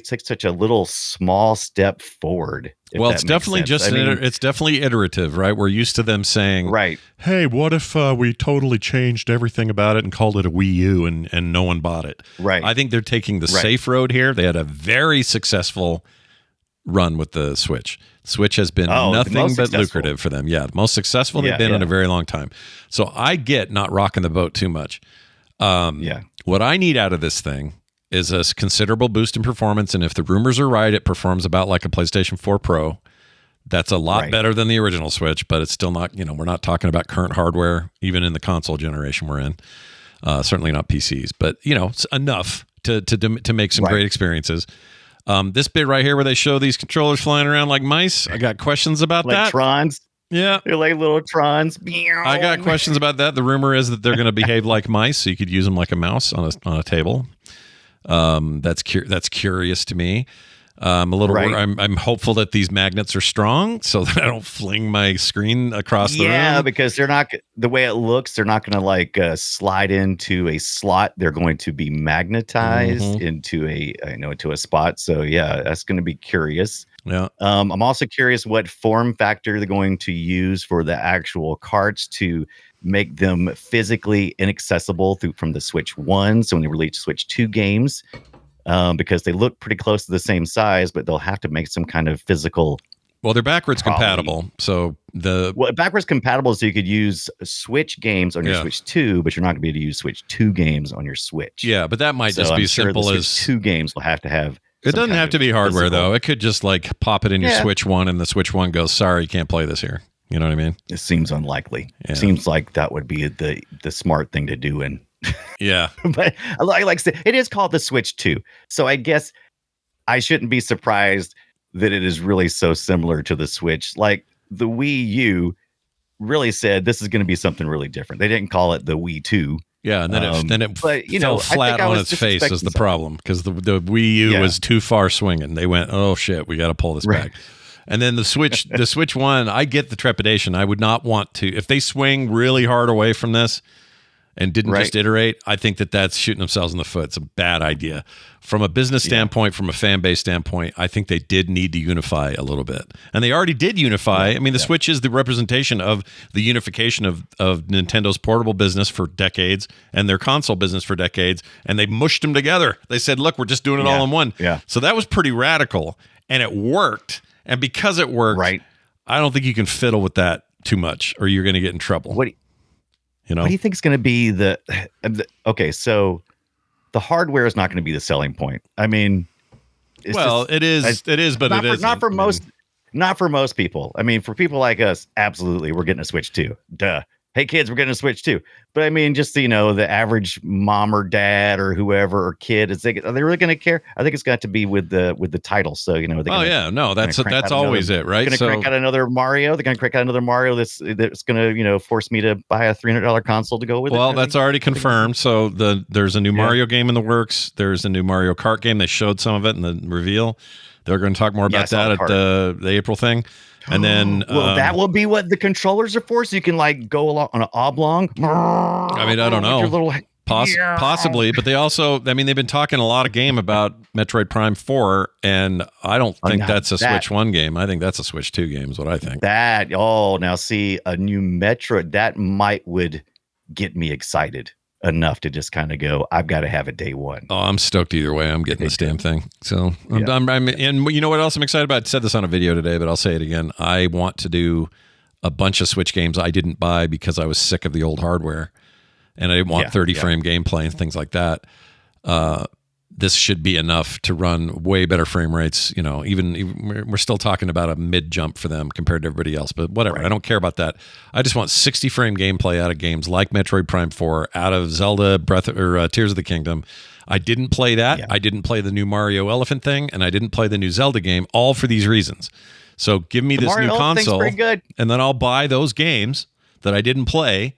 such a little small step forward. Well, it's definitely it's definitely iterative, right? We're used to them saying, right, hey, what if we totally changed everything about it and called it a Wii U and no one bought it? Right. I think they're taking the safe road here. They had a very successful run with the Switch. Switch has been nothing but lucrative for them. Yeah, the most successful they've been in a very long time. So I get not rocking the boat too much. What I need out of this thing is a considerable boost in performance, and if the rumors are right, it performs about like a PlayStation 4 Pro. That's a lot better than the original Switch, but it's still not, we're not talking about current hardware, even in the console generation we're in. Certainly not PCs, but, it's enough to make some great experiences. This bit right here where they show these controllers flying around like mice, I got questions about that. Like Trons. Yeah. They're like little Trons. I got questions about that. The rumor is that they're going to behave like mice, so you could use them like a mouse on a table. That's curious to me. I'm a little. I'm hopeful that these magnets are strong, so that I don't fling my screen across the room. Yeah, because they're not the way it looks. They're not going to slide into a slot. They're going to be magnetized into a spot. So yeah, that's going to be curious. Yeah. I'm also curious what form factor they're going to use for the actual carts to make them physically inaccessible from the Switch 1. So when they release Switch 2 games, because they look pretty close to the same size, but they'll have to make some kind of physical. Well, they're backwards compatible. So backwards compatible, so you could use Switch games on your Switch 2, but you're not going to be able to use Switch 2 games on your Switch. Yeah, but that might just be simple as Switch 2 games will have to have. It doesn't have to be hardware though. It could just like pop it in your Switch 1, and the Switch 1 goes, "Sorry, you can't play this here." You know what I mean? It seems unlikely. Yeah. It seems like that would be the smart thing to do. And yeah, but like I said, it is called the Switch 2, so I guess I shouldn't be surprised that it is really so similar to the Switch. Like the Wii U really said this is going to be something really different. They didn't call it the Wii 2. Yeah, and then it fell flat on its face is the problem, because the Wii U was too far swinging. They went, oh shit, we got to pull this back. And then the Switch 1, I get the trepidation. I would not want to, if they swing really hard away from this and didn't just iterate, I think that's shooting themselves in the foot. It's a bad idea. From a business standpoint, from a fan base standpoint, I think they did need to unify a little bit. And they already did unify. I mean, the Switch is the representation of the unification of Nintendo's portable business for decades and their console business for decades. And they mushed them together. They said, look, we're just doing it all in one. Yeah. So that was pretty radical. And it worked. And because it worked, I don't think you can fiddle with that too much, or you're going to get in trouble. What do you think is going to be okay? So the hardware is not going to be the selling point. I mean, it is, but it is not for most people. I mean, for people like us, absolutely, we're getting a Switch 2. Duh. Hey kids, we're getting a Switch 2. But I mean, just the average mom or dad or whoever or kid, are they really going to care? I think it's got to be with the title. So that's always it, right? They're going to crank out another Mario. They're going to crank out another Mario that's going to force me to buy a $300 console to go with it. Well, that's already confirmed. So there's a new Mario game in the works. There's a new Mario Kart game. They showed some of it in the reveal. They're going to talk more about that at the April thing. And then that will be what the controllers are for, so you can like go along on an oblong. I mean, I don't know. Possibly, but they also, I mean, they've been talking a lot of game about Metroid Prime 4, and I don't think that's a Switch 1 game. I think that's a Switch 2 game is what I think. Now see, a new Metroid, that would get me excited enough to just kind of go, I've got to have it day one. Oh, I'm stoked either way. I'm getting this damn thing. So I'm and you know what else I'm excited about? I said this on a video today, but I'll say it again. I want to do a bunch of Switch games I didn't buy because I was sick of the old hardware and I didn't want 30 frame gameplay and things like that. This should be enough to run way better frame rates. Even we're still talking about a mid jump for them compared to everybody else, but whatever. Right. I don't care about that. I just want 60 frame gameplay out of games like Metroid Prime 4, out of Zelda Tears of the Kingdom. I didn't play that. Yeah. I didn't play the new Mario Elephant thing, and I didn't play the new Zelda game, all for these reasons. So give me this new console, and then I'll buy those games that I didn't play,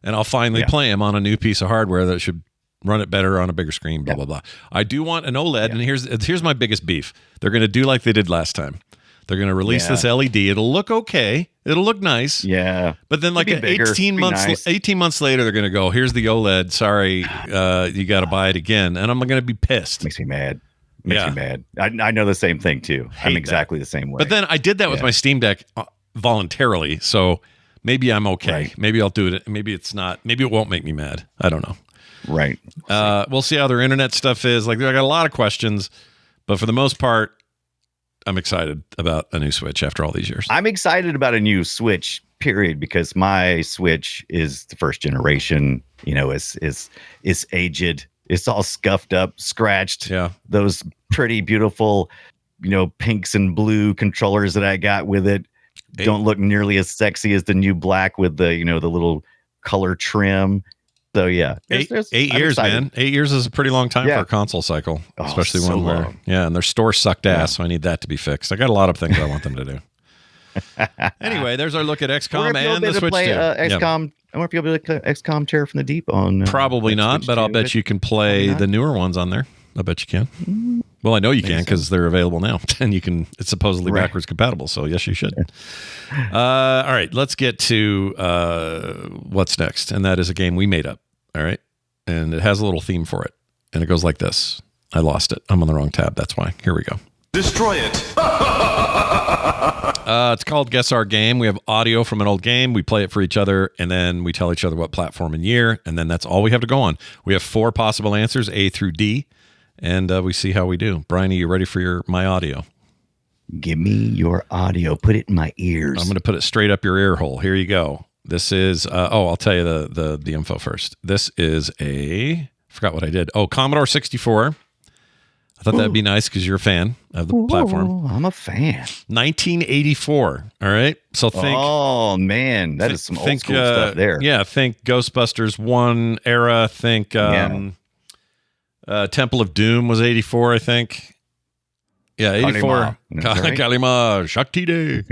and I'll finally play them on a new piece of hardware that should run it better on a bigger screen, blah, blah, blah. I do want an OLED, and here's my biggest beef. They're going to do like they did last time. They're going to release this LED. It'll look okay. It'll look nice. Yeah. But then like 18 months later, they're going to go, here's the OLED. Sorry, you got to buy it again. And I'm going to be pissed. Makes me mad. Makes me mad. I know the same thing, too. I'm exactly the same way. But then I did that with my Steam Deck voluntarily, so maybe I'm okay. Right. Maybe I'll do it. Maybe it's not. Maybe it won't make me mad. I don't know. Right. We'll see how their internet stuff is. Like, I got a lot of questions, but for the most part, I'm excited about a new Switch after all these years. I'm excited about a new Switch, period, because my Switch is the first generation. Is aged. It's all scuffed up, scratched. Yeah. Those pretty beautiful, pinks and blue controllers that I got with it don't look nearly as sexy as the new black with the the little color trim. So yeah, 8 years, man. 8 years is a pretty long time for a console cycle, especially one where and their store sucked ass. So I need that to be fixed. I got a lot of things I want them to do. Anyway, there's our look at XCOM and the Switch 2. XCOM. I wonder if you'll be able to play XCOM Terror from the Deep on. Probably not, but I'll bet you can play the newer ones on there. I bet you can. Well, I know you can because they're available now, and you can. It's supposedly backwards compatible, so yes, you should. All right, let's get to what's next, and that is a game we made up. All right, and it has a little theme for it, and it goes like this. I lost it. I'm on the wrong tab. That's why. Here we go. Destroy it. It's called Guess Our Game. We have audio from an old game. We play it for each other, and then we tell each other what platform and year, and then that's all we have to go on. We have 4 possible answers, A through D, and we see how we do. Brian, are you ready for my audio? Give me your audio. Put it in my ears. I'm going to put it straight up your ear hole. Here you go. This is, I'll tell you the info first. This is I forgot what I did. Oh, Commodore 64. I thought that'd be nice because you're a fan of the platform. I'm a fan. 1984. All right. So think. Oh, man. That is some old school stuff there. Yeah. Think Ghostbusters 1 era. Think Temple of Doom was 84, I think. Yeah, 84. Kalima. Shakti Day.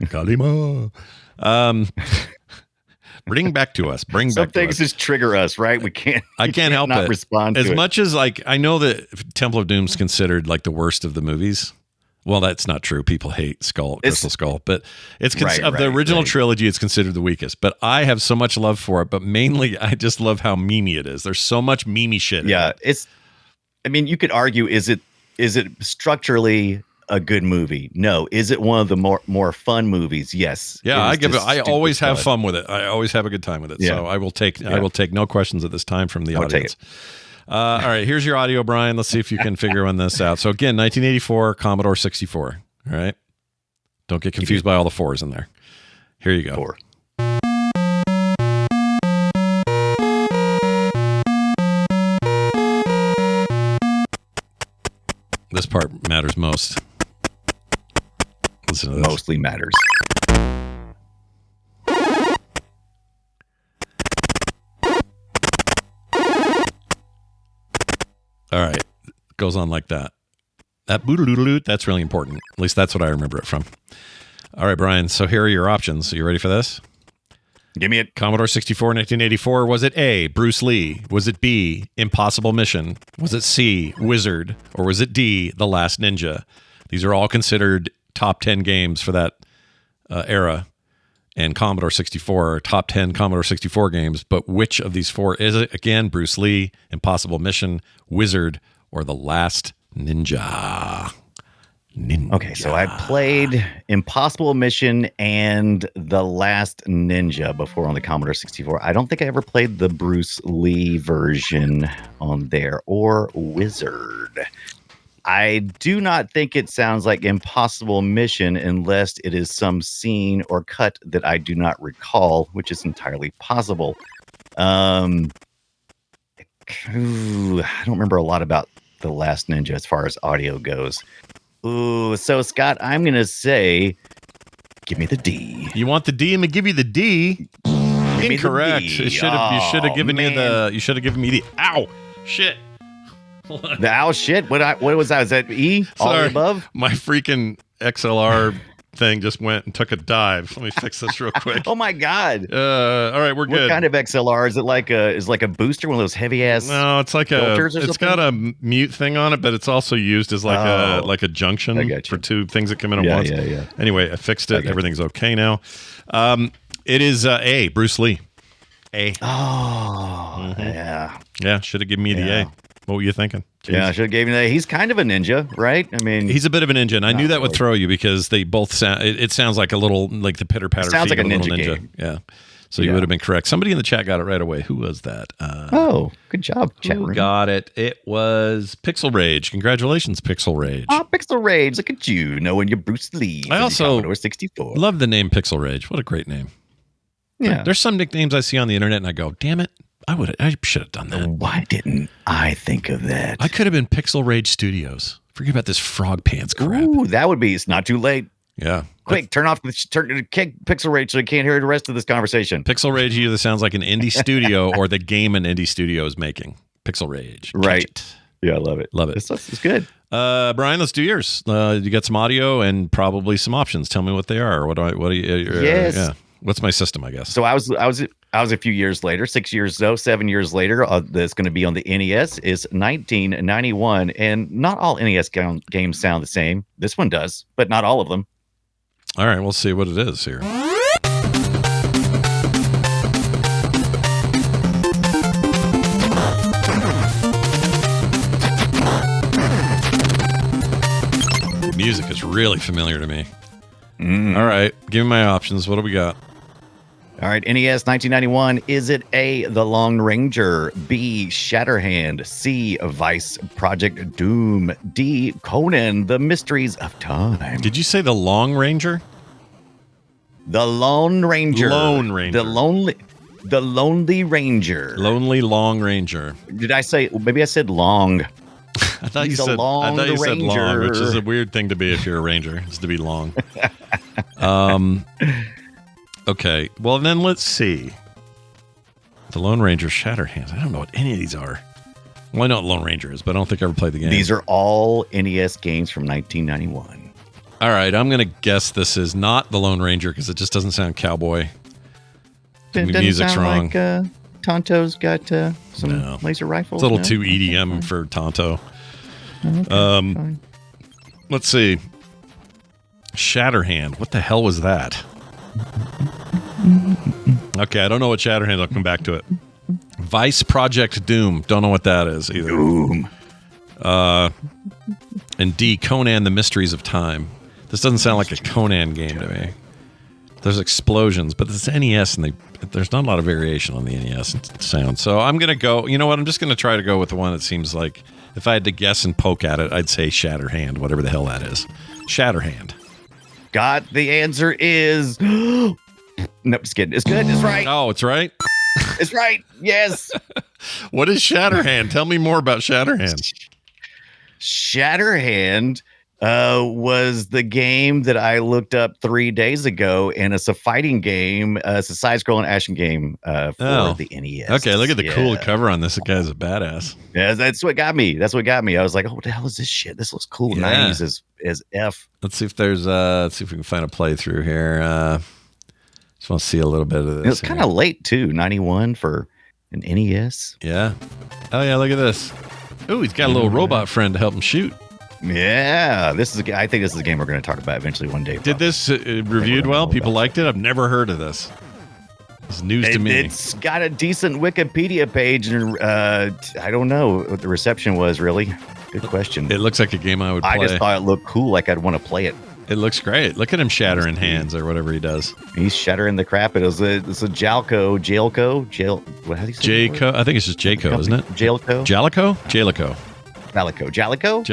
Kalima. Bring back to us. Some things just trigger us, right? We can't. I can't help not it. Respond to as it. much as like I know that Temple of Doom's considered like the worst of the movies. Well, that's not true. People hate Crystal Skull, but it's of the original trilogy. It's considered the weakest. But I have so much love for it. But mainly, I just love how memey it is. There's so much memey shit. Yeah, it's. I mean, you could argue: is it structurally a good movie? No. Is it one of the more fun movies? Yes. Yeah, I always have fun with it. I always have a good time with it. Yeah. So I will take no questions at this time from the audience. All right, here's your audio, Brian. Let's see if you can figure this out. So again, 1984 Commodore 64. All right. Don't get confused by all the 4s in there. Here you go. 4. This part matters most. Listen to this. Mostly matters. All right. It goes on like that. That boo-doo-doo-doo, that's really important. At least that's what I remember it from. All right, Brian. So here are your options. Are you ready for this? Give me it. Commodore 64, 1984. Was it A, Bruce Lee? Was it B, Impossible Mission? Was it C, Wizard? Or was it D, The Last Ninja? These are all considered top 10 games for that era. And Commodore 64 are top 10 Commodore 64 games. But which of these 4 is it? Again, Bruce Lee, Impossible Mission, Wizard, or The Last Ninja? Okay, so I played Impossible Mission and The Last Ninja before on the Commodore 64. I don't think I ever played the Bruce Lee version on there or Wizard. I do not think it sounds like Impossible Mission unless it is some scene or cut that I do not recall, which is entirely possible. I don't remember a lot about The Last Ninja as far as audio goes. Ooh, so Scott, I'm gonna say, give me the D. You want the D? I'm gonna give you the D. Incorrect. You should have given me the. You should have given me the. Ow! Shit. The owl shit. What was that? Is that E? All Sorry, above? My freaking XLR thing just went and took a dive. Let me fix this real quick. Oh my god! All right, we're good. What kind of XLR is it? Like a booster, one of those heavy ass? No, it's like it's got a mute thing on it, but it's also used as like a junction for 2 things that come in at once. Yeah. Anyway, I fixed it. Everything's okay now. It is A, Bruce Lee. A. Oh, yeah. Yeah, should have given me the A. What were you thinking? Jeez. Yeah, I should have given you that. He's kind of a ninja, right? I mean, he's a bit of a ninja, and I knew that would throw you because they both sound. It sounds like a little like the pitter patter. Sounds like a ninja game. Yeah. So you would have been correct. Somebody in the chat got it right away. Who was that? Good job, chat room. Who got it? It was Pixel Rage. Congratulations, Pixel Rage. Oh, Pixel Rage! Look at you, knowing you're Bruce Lee. I also Commodore 64. love the name Pixel Rage. What a great name. Yeah. There's some nicknames I see on the internet, and I go, "Damn it! I should have done that. Why didn't I think of that? I could have been Pixel Rage Studios. Forget about this frog pants crap. Ooh, that would be. It's not too late. Yeah. Quick, kick Pixel Rage so I can't hear the rest of this conversation. Pixel Rage either sounds like an indie studio or the game an indie studio is making. Pixel Rage. Right. Yeah, I love it. Love it. It's good. Brian, let's do yours. You got some audio and probably some options. Tell me what they are. What do you? Yes. Yeah. What's my system? I guess. So I was a few years later, 7 years later. That's going to be on the NES is 1991, and not all NES games sound the same. This one does, but not all of them. All right, we'll see what it is here. really familiar to me. All right, give me my options. What do we got? All right, NES 1991. Is it A, The Lone Ranger, B, Shatterhand, C, Vice Project Doom, D, Conan, The Mysteries of Time? Did you say the Long Ranger? The Lone Ranger. Lone Ranger. The Lonely Ranger. Lonely Long Ranger. Did I say, maybe I said long. I thought He's you a said long long, ranger. which is a weird thing to be if you're a ranger, is to be long. Okay, well then let's see. The Lone Ranger, Shatterhands. I don't know what any of these are. Well, I know what Lone Ranger is, but I don't think I ever played the game. These are all NES games from 1991. All right, I'm going to guess this is not the Lone Ranger because it just doesn't sound cowboy. The music's wrong. Like Tonto's got some No. laser rifles. It's a little no? too Okay, EDM fine. for Tonto. Okay, fine. Let's see. Shatterhand. What the hell was that? Okay, I don't know what Shatterhand. I'll come back to it. Vice Project Doom. Don't know what that is either. Doom. And D, Conan, The Mysteries of Time. This doesn't sound like a Conan game to me. There's explosions, but it's NES, and there's not a lot of variation on the NES sound. So I'm going to go, you know what, I'm just going to try to go with the one that seems like, if I had to guess and poke at it, I'd say Shatterhand, whatever the hell that is. Shatterhand. Got the answer is... Nope, just kidding. It's good. It's right. Oh, it's right? It's right. Yes. What is Shatterhand? Tell me more about Shatterhand. Shatterhand was the game that I looked up 3 days ago, and it's a fighting game. It's a side-scrolling action game for the NES. Okay, look at the cool cover on this. The guy's a badass. Yeah, that's what got me. That's what got me. I was like, "Oh, what the hell is this shit? This looks cool." Yeah. 90s is F. Let's see if there's let's see if we can find a playthrough here. Just want to see a little bit of this. It was kind of late too, 91 for an NES. Yeah. Oh yeah, look at this. Oh, he's got a little robot friend to help him shoot. Yeah, this is. I think this is a game we're going to talk about eventually one day. Did this reviewed well? People liked it. I've never heard of this. It's news to me. It's got a decent Wikipedia page, and I don't know what the reception was. Really, good question. It looks like a game I would play. I just thought it looked cool, like I'd want to play it. It looks great. Look at him shattering hands or whatever he does. He's shattering the crap. It's a Jalco. What? How do you say? Jayco. I think it's just Jayco, isn't it? Jalco. Jalico? Jalico. Jalico.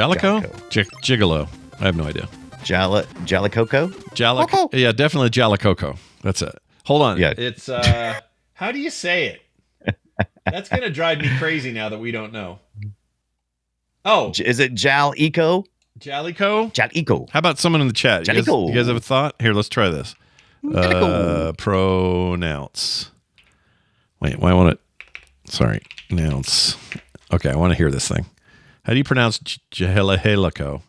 Gigolo. I have no idea. Jalicoco. Jalico. Yeah, definitely Jalicoco. That's it. Hold on. Yeah. It's how do you say it? That's gonna drive me crazy now that we don't know. Oh, Is it Jalico? Jalico? Jalico. How about someone in the chat? You Jalico. guys have a thought? Here, let's try this. Jalico. Pronounce. Wait, why won't it? Sorry, nounce. Okay, I want to hear this thing. How do you pronounce Jalico?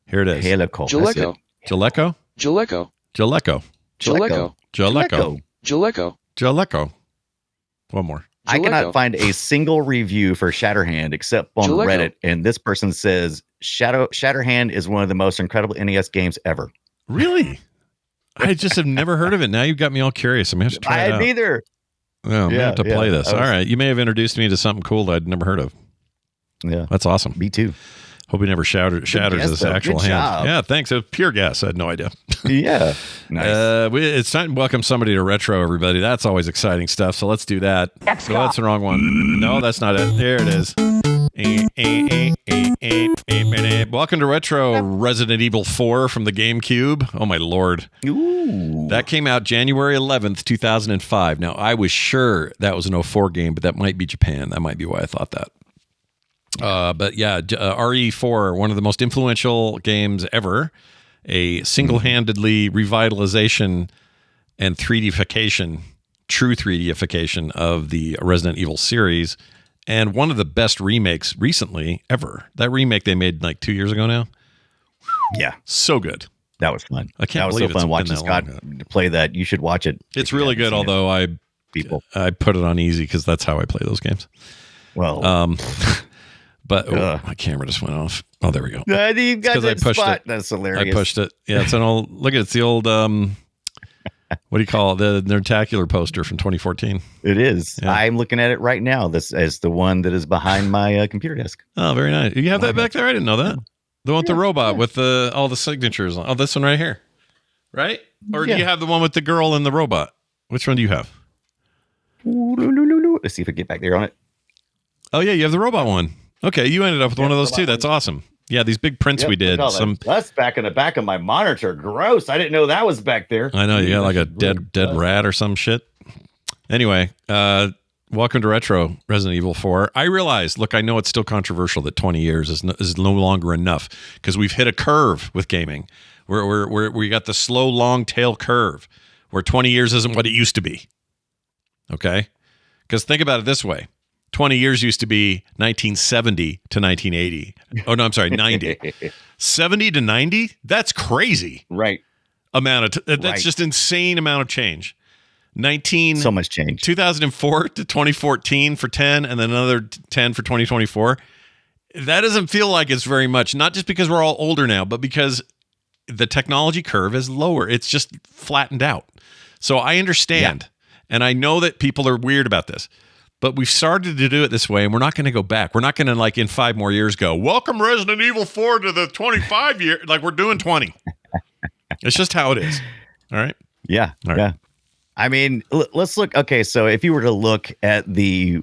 Here it is. Helico. Jaleco. Jaleco? Jaleco. Jaleco. Jaleco. Jaleco. Jaleco. Jaleco. One more. I cannot Jaleco. find a single review for Shatterhand except on Jaleco. Reddit, and this person says Shatterhand is one of the most incredible NES games ever. Really? I just have never heard of it. Now you've got me all curious. I'm going to have to try I it had out. neither. Oh, I'm going to have to play this. I was- All right. You may have introduced me to something cool that I'd never heard of. Yeah, That's awesome. me too. Hope he never shatters guess, his though. actual Good hand. job. Yeah, thanks. A pure guess. I had no idea. Yeah, nice. It's time to welcome somebody to Retro, everybody. That's always exciting stuff. So let's do that. Oh, that's the wrong one. No, that's not it. There it is. Welcome to Retro, Resident Evil 4 from the GameCube. Oh, my Lord. Ooh, That came out January 11th, 2005. Now, I was sure that was an 04 game, but that might be Japan. That might be why I thought that. But yeah, RE4, one of the most influential games ever, a single-handedly revitalization and 3D-ification, true 3D-ification of the Resident Evil series, and one of the best remakes recently ever. That remake they made like 2 years ago now. yeah, So good. that was fun. I can't that was believe so it's fun been watching that Scott long. play that. You should watch it. It's if you really haven't good, seen it, although people. I put it on easy because that's how I play those games. Well, But my camera just went off. Oh, there we go. you got 'cause I that pushed spot. it. That's hilarious. I pushed it. Yeah, it's an old. Look at it's the old. What do you call it? The Nerdtacular poster from 2014. It is. Yeah. I'm looking at it right now. This is the one that is behind my computer desk. Oh, very nice. You have that back there? I didn't know that. The one with the robot with all the signatures on. Oh, this one right here. Right? Or do you have the one with the girl and the robot? Which one do you have? Let's see if we get back there on it. Oh, yeah, you have the robot one. Okay, you ended up with one of those too. That's awesome. Yeah, these big prints we did. That's back in the back of my monitor. Gross. I didn't know that was back there. I know. You got like a dead rat or some shit. Anyway, welcome to Retro Resident Evil 4. I realize, look, I know it's still controversial that 20 years is no longer enough because we've hit a curve with gaming. We got the slow, long tail curve where 20 years isn't what it used to be. Okay? Because think about it this way. 20 years used to be 1970 to 1980. Oh, no, I'm sorry, 90. 70 to 90? That's crazy. Right. That's just insane amount of change. So much change. 2004 to 2014 for 10, and then another 10 for 2024. That doesn't feel like it's very much, not just because we're all older now, but because the technology curve is lower. It's just flattened out. So I understand, and I know that people are weird about this. But we've started to do it this way, and we're not going to go back. We're not going to, like, in 5 more years go, welcome Resident Evil 4 to the 25 year. Like, we're doing 20. It's just how it is. All right? Yeah. All right. Yeah. I mean, let's look. Okay, so if you were to look at the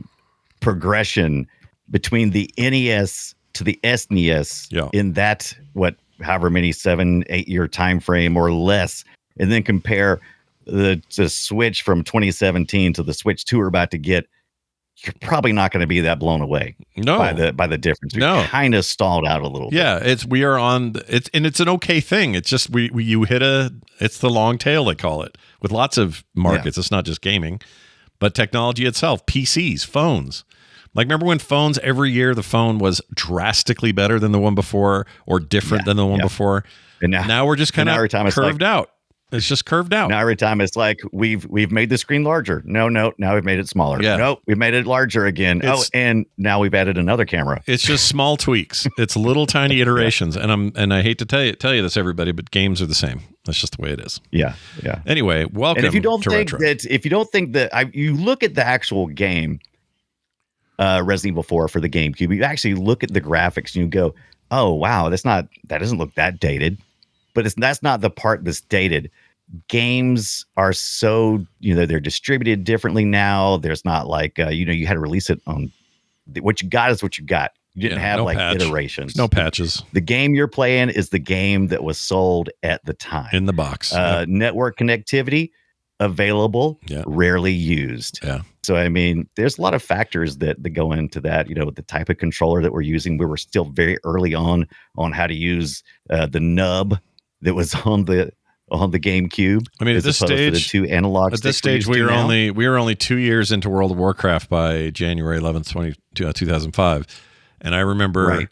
progression between the NES to the SNES in that, however many 7-8 year time frame or less, and then compare the Switch from 2017 to the Switch 2 we're about to get, you're probably not going to be that blown away by the difference. We kind of stalled out a little bit. Yeah, it's an okay thing. It's just it's the long tail, they call it, with lots of markets. It's not just gaming, but technology itself, PCs, phones. Like, remember when phones, every year the phone was drastically better than the one before or different than the one before? And now we're just kind of curved out. It's just curved out. Now every time it's like we've made the screen larger. No, now we've made it smaller. Yeah. Nope, we've made it larger again. And now we've added another camera. It's just small tweaks. It's little tiny iterations. And I hate to tell you this, everybody, but games are the same. That's just the way it is. Yeah. Anyway, welcome. And if you don't to think Retro. you look at the actual game, Resident Evil 4 for the GameCube, you actually look at the graphics and you go, oh wow, that doesn't look that dated. But that's not the part that's dated. Games are so, they're distributed differently now. There's not like, you had to release it on what you got is what you got. You didn't have iterations. No patches. The game you're playing is the game that was sold at the time. In the box. Network connectivity available, rarely used. Yeah. So, I mean, there's a lot of factors that go into that, the type of controller that we're using. We were still very early on how to use the nub that was on the GameCube. I mean, at this stage, the two analog at this stage, we were only 2 years into World of Warcraft by January 11th, 2005, and I remember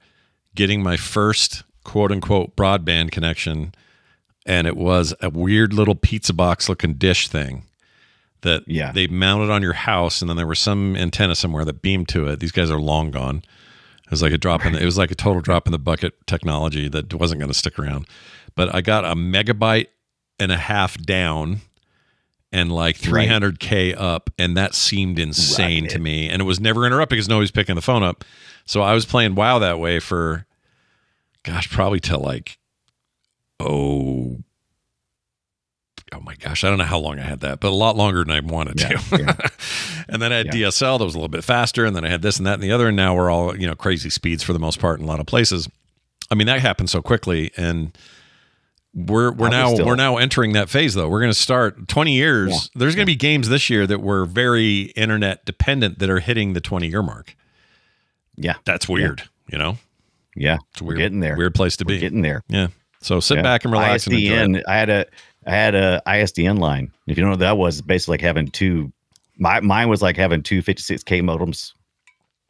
getting my first quote unquote broadband connection, and it was a weird little pizza box looking dish thing that they mounted on your house, and then there was some antenna somewhere that beamed to it. These guys are long gone. It was like a it was like a total drop in the bucket technology that wasn't going to stick around. But I got a megabyte and a half down and like 300K up, and that seemed insane to me. And it was never interrupted because nobody's picking the phone up. So I was playing WoW that way for, probably till like, oh my gosh, I don't know how long I had that, but a lot longer than I wanted to. Yeah. And then I had DSL that was a little bit faster, and then I had this and that and the other, and now we're all, crazy speeds for the most part in a lot of places. I mean, that happened so quickly, and we're now entering that phase though. We're going to start 20 years. Yeah. There's going to be games this year that were very internet dependent that are hitting the 20-year mark. Yeah. That's weird, Yeah. It's weird. We're getting there. Weird place to be. We're getting there. Yeah. So sit back and relax and enjoy it. I had a ISDN line. If you don't know what that was, basically like having mine was like having two 56K modems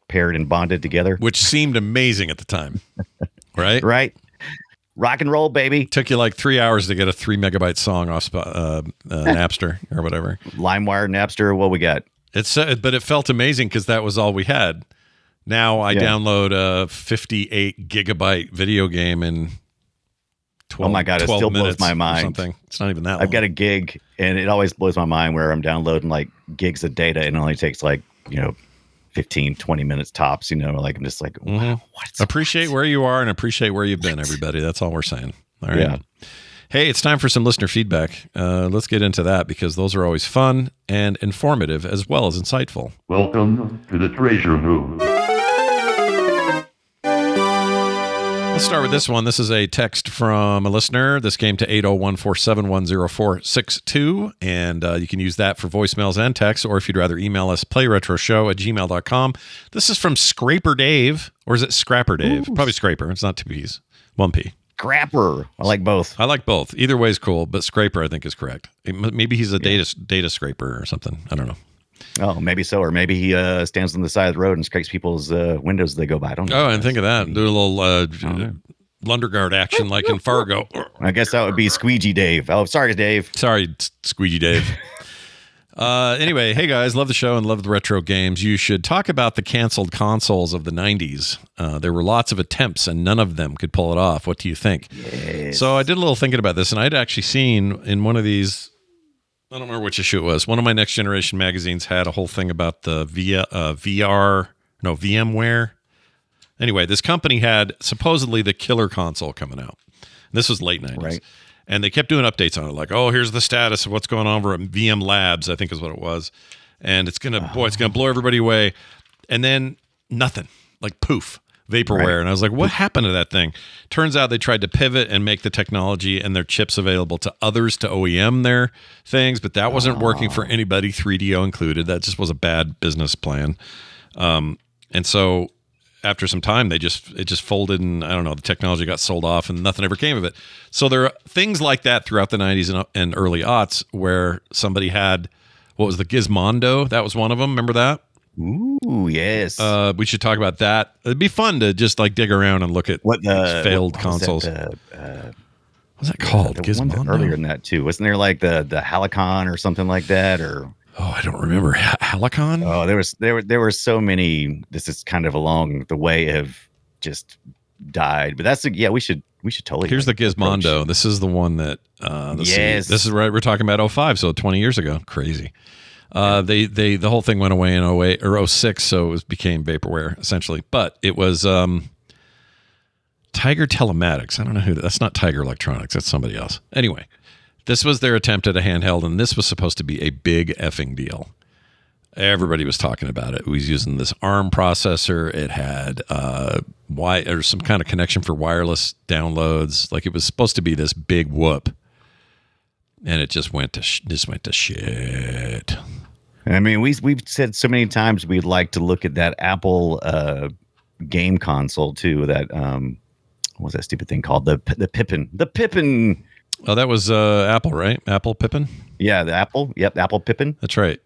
paired and bonded together. Which seemed amazing at the time. Right? Right. Rock and roll, baby. Took you like 3 hours to get a 3 megabyte song off Napster or whatever. LimeWire, Napster, what we got? But it felt amazing because that was all we had. Now I download a 58 gigabyte video game in 12, oh my God, it still blows my mind. Something. It's not even that long. I've got a gig, and it always blows my mind where I'm downloading like gigs of data, and it only takes like, 15, 20 minutes tops, like I'm just like, wow, what's appreciate where you are and appreciate where you've been, everybody. That's all we're saying. All right. Yeah. Hey, it's time for some listener feedback. Let's get into that because those are always fun and informative as well as insightful. Welcome to the treasure room. Let's start with this one. This is a text from a listener. This came to 801-471-0462, and you can use that for voicemails and texts, or if you'd rather email us, playretroshow@gmail.com. This is from Scraper Dave, or is it Scrapper Dave? Probably Scraper. It's not 2 P's, 1 P. Scrapper. I like both. I like both. Either way is cool, but Scraper I think is correct. Maybe he's a data scraper or something. I don't know. Oh, maybe so. Or maybe he stands on the side of the road and scrapes people's windows as they go by. I don't know. Oh, and think of that. Do a little Lunderguard action like in Fargo. I guess that would be Squeegee Dave. Oh, sorry, Dave. Sorry, Squeegee Dave. Anyway, hey guys, love the show and love the retro games. You should talk about the canceled consoles of the 90s. There were lots of attempts and none of them could pull it off. What do you think? Yes. So I did a little thinking about this, and I'd actually seen in one of these, I don't remember which issue it was, one of my Next Generation magazines had a whole thing about the VMware. Anyway, this company had supposedly the killer console coming out. This was late 90s. Right. And they kept doing updates on it, like, oh, here's the status of what's going on over at VM Labs, I think is what it was. And it's gonna blow everybody away. And then nothing, like poof, vaporware. Right. And I was like, what happened to that thing? Turns out they tried to pivot and make the technology and their chips available to others to OEM their things, but that wasn't working for anybody, 3DO included. That just was a bad business plan. And so after some time, it just folded, and I don't know, the technology got sold off and nothing ever came of it. So there are things like that throughout the 90s and early aughts where somebody had, what was the Gizmondo? That was one of them. Remember that? Ooh, yes. We should talk about that. It'd be fun to just like dig around and look at failed consoles. What's that called? Gizmondo? Earlier than that too. Wasn't there like the Halicon or something like that? Or I don't remember. Halicon? Oh, there were so many. This is kind of along the way have just died. But we should totally. Here's the Gizmondo. Approach. This is the one that. Yes. This is right. We're talking about 05, so 20 years ago. Crazy. The whole thing went away in 08 or 06, so it became vaporware essentially. But it was Tiger Telematics. I don't know who. That's not Tiger Electronics. That's somebody else. Anyway. This was their attempt at a handheld, and this was supposed to be a big effing deal. Everybody was talking about it. It was using this ARM processor. It had or some kind of connection for wireless downloads. Like it was supposed to be this big whoop, and it just went to shit. I mean, we've said so many times we'd like to look at that Apple game console too. That what was that stupid thing called? The Pippin. The Pippin. Oh, that was Apple, right? Apple Pippin? Yeah, the Apple. Yep, Apple Pippin. That's right.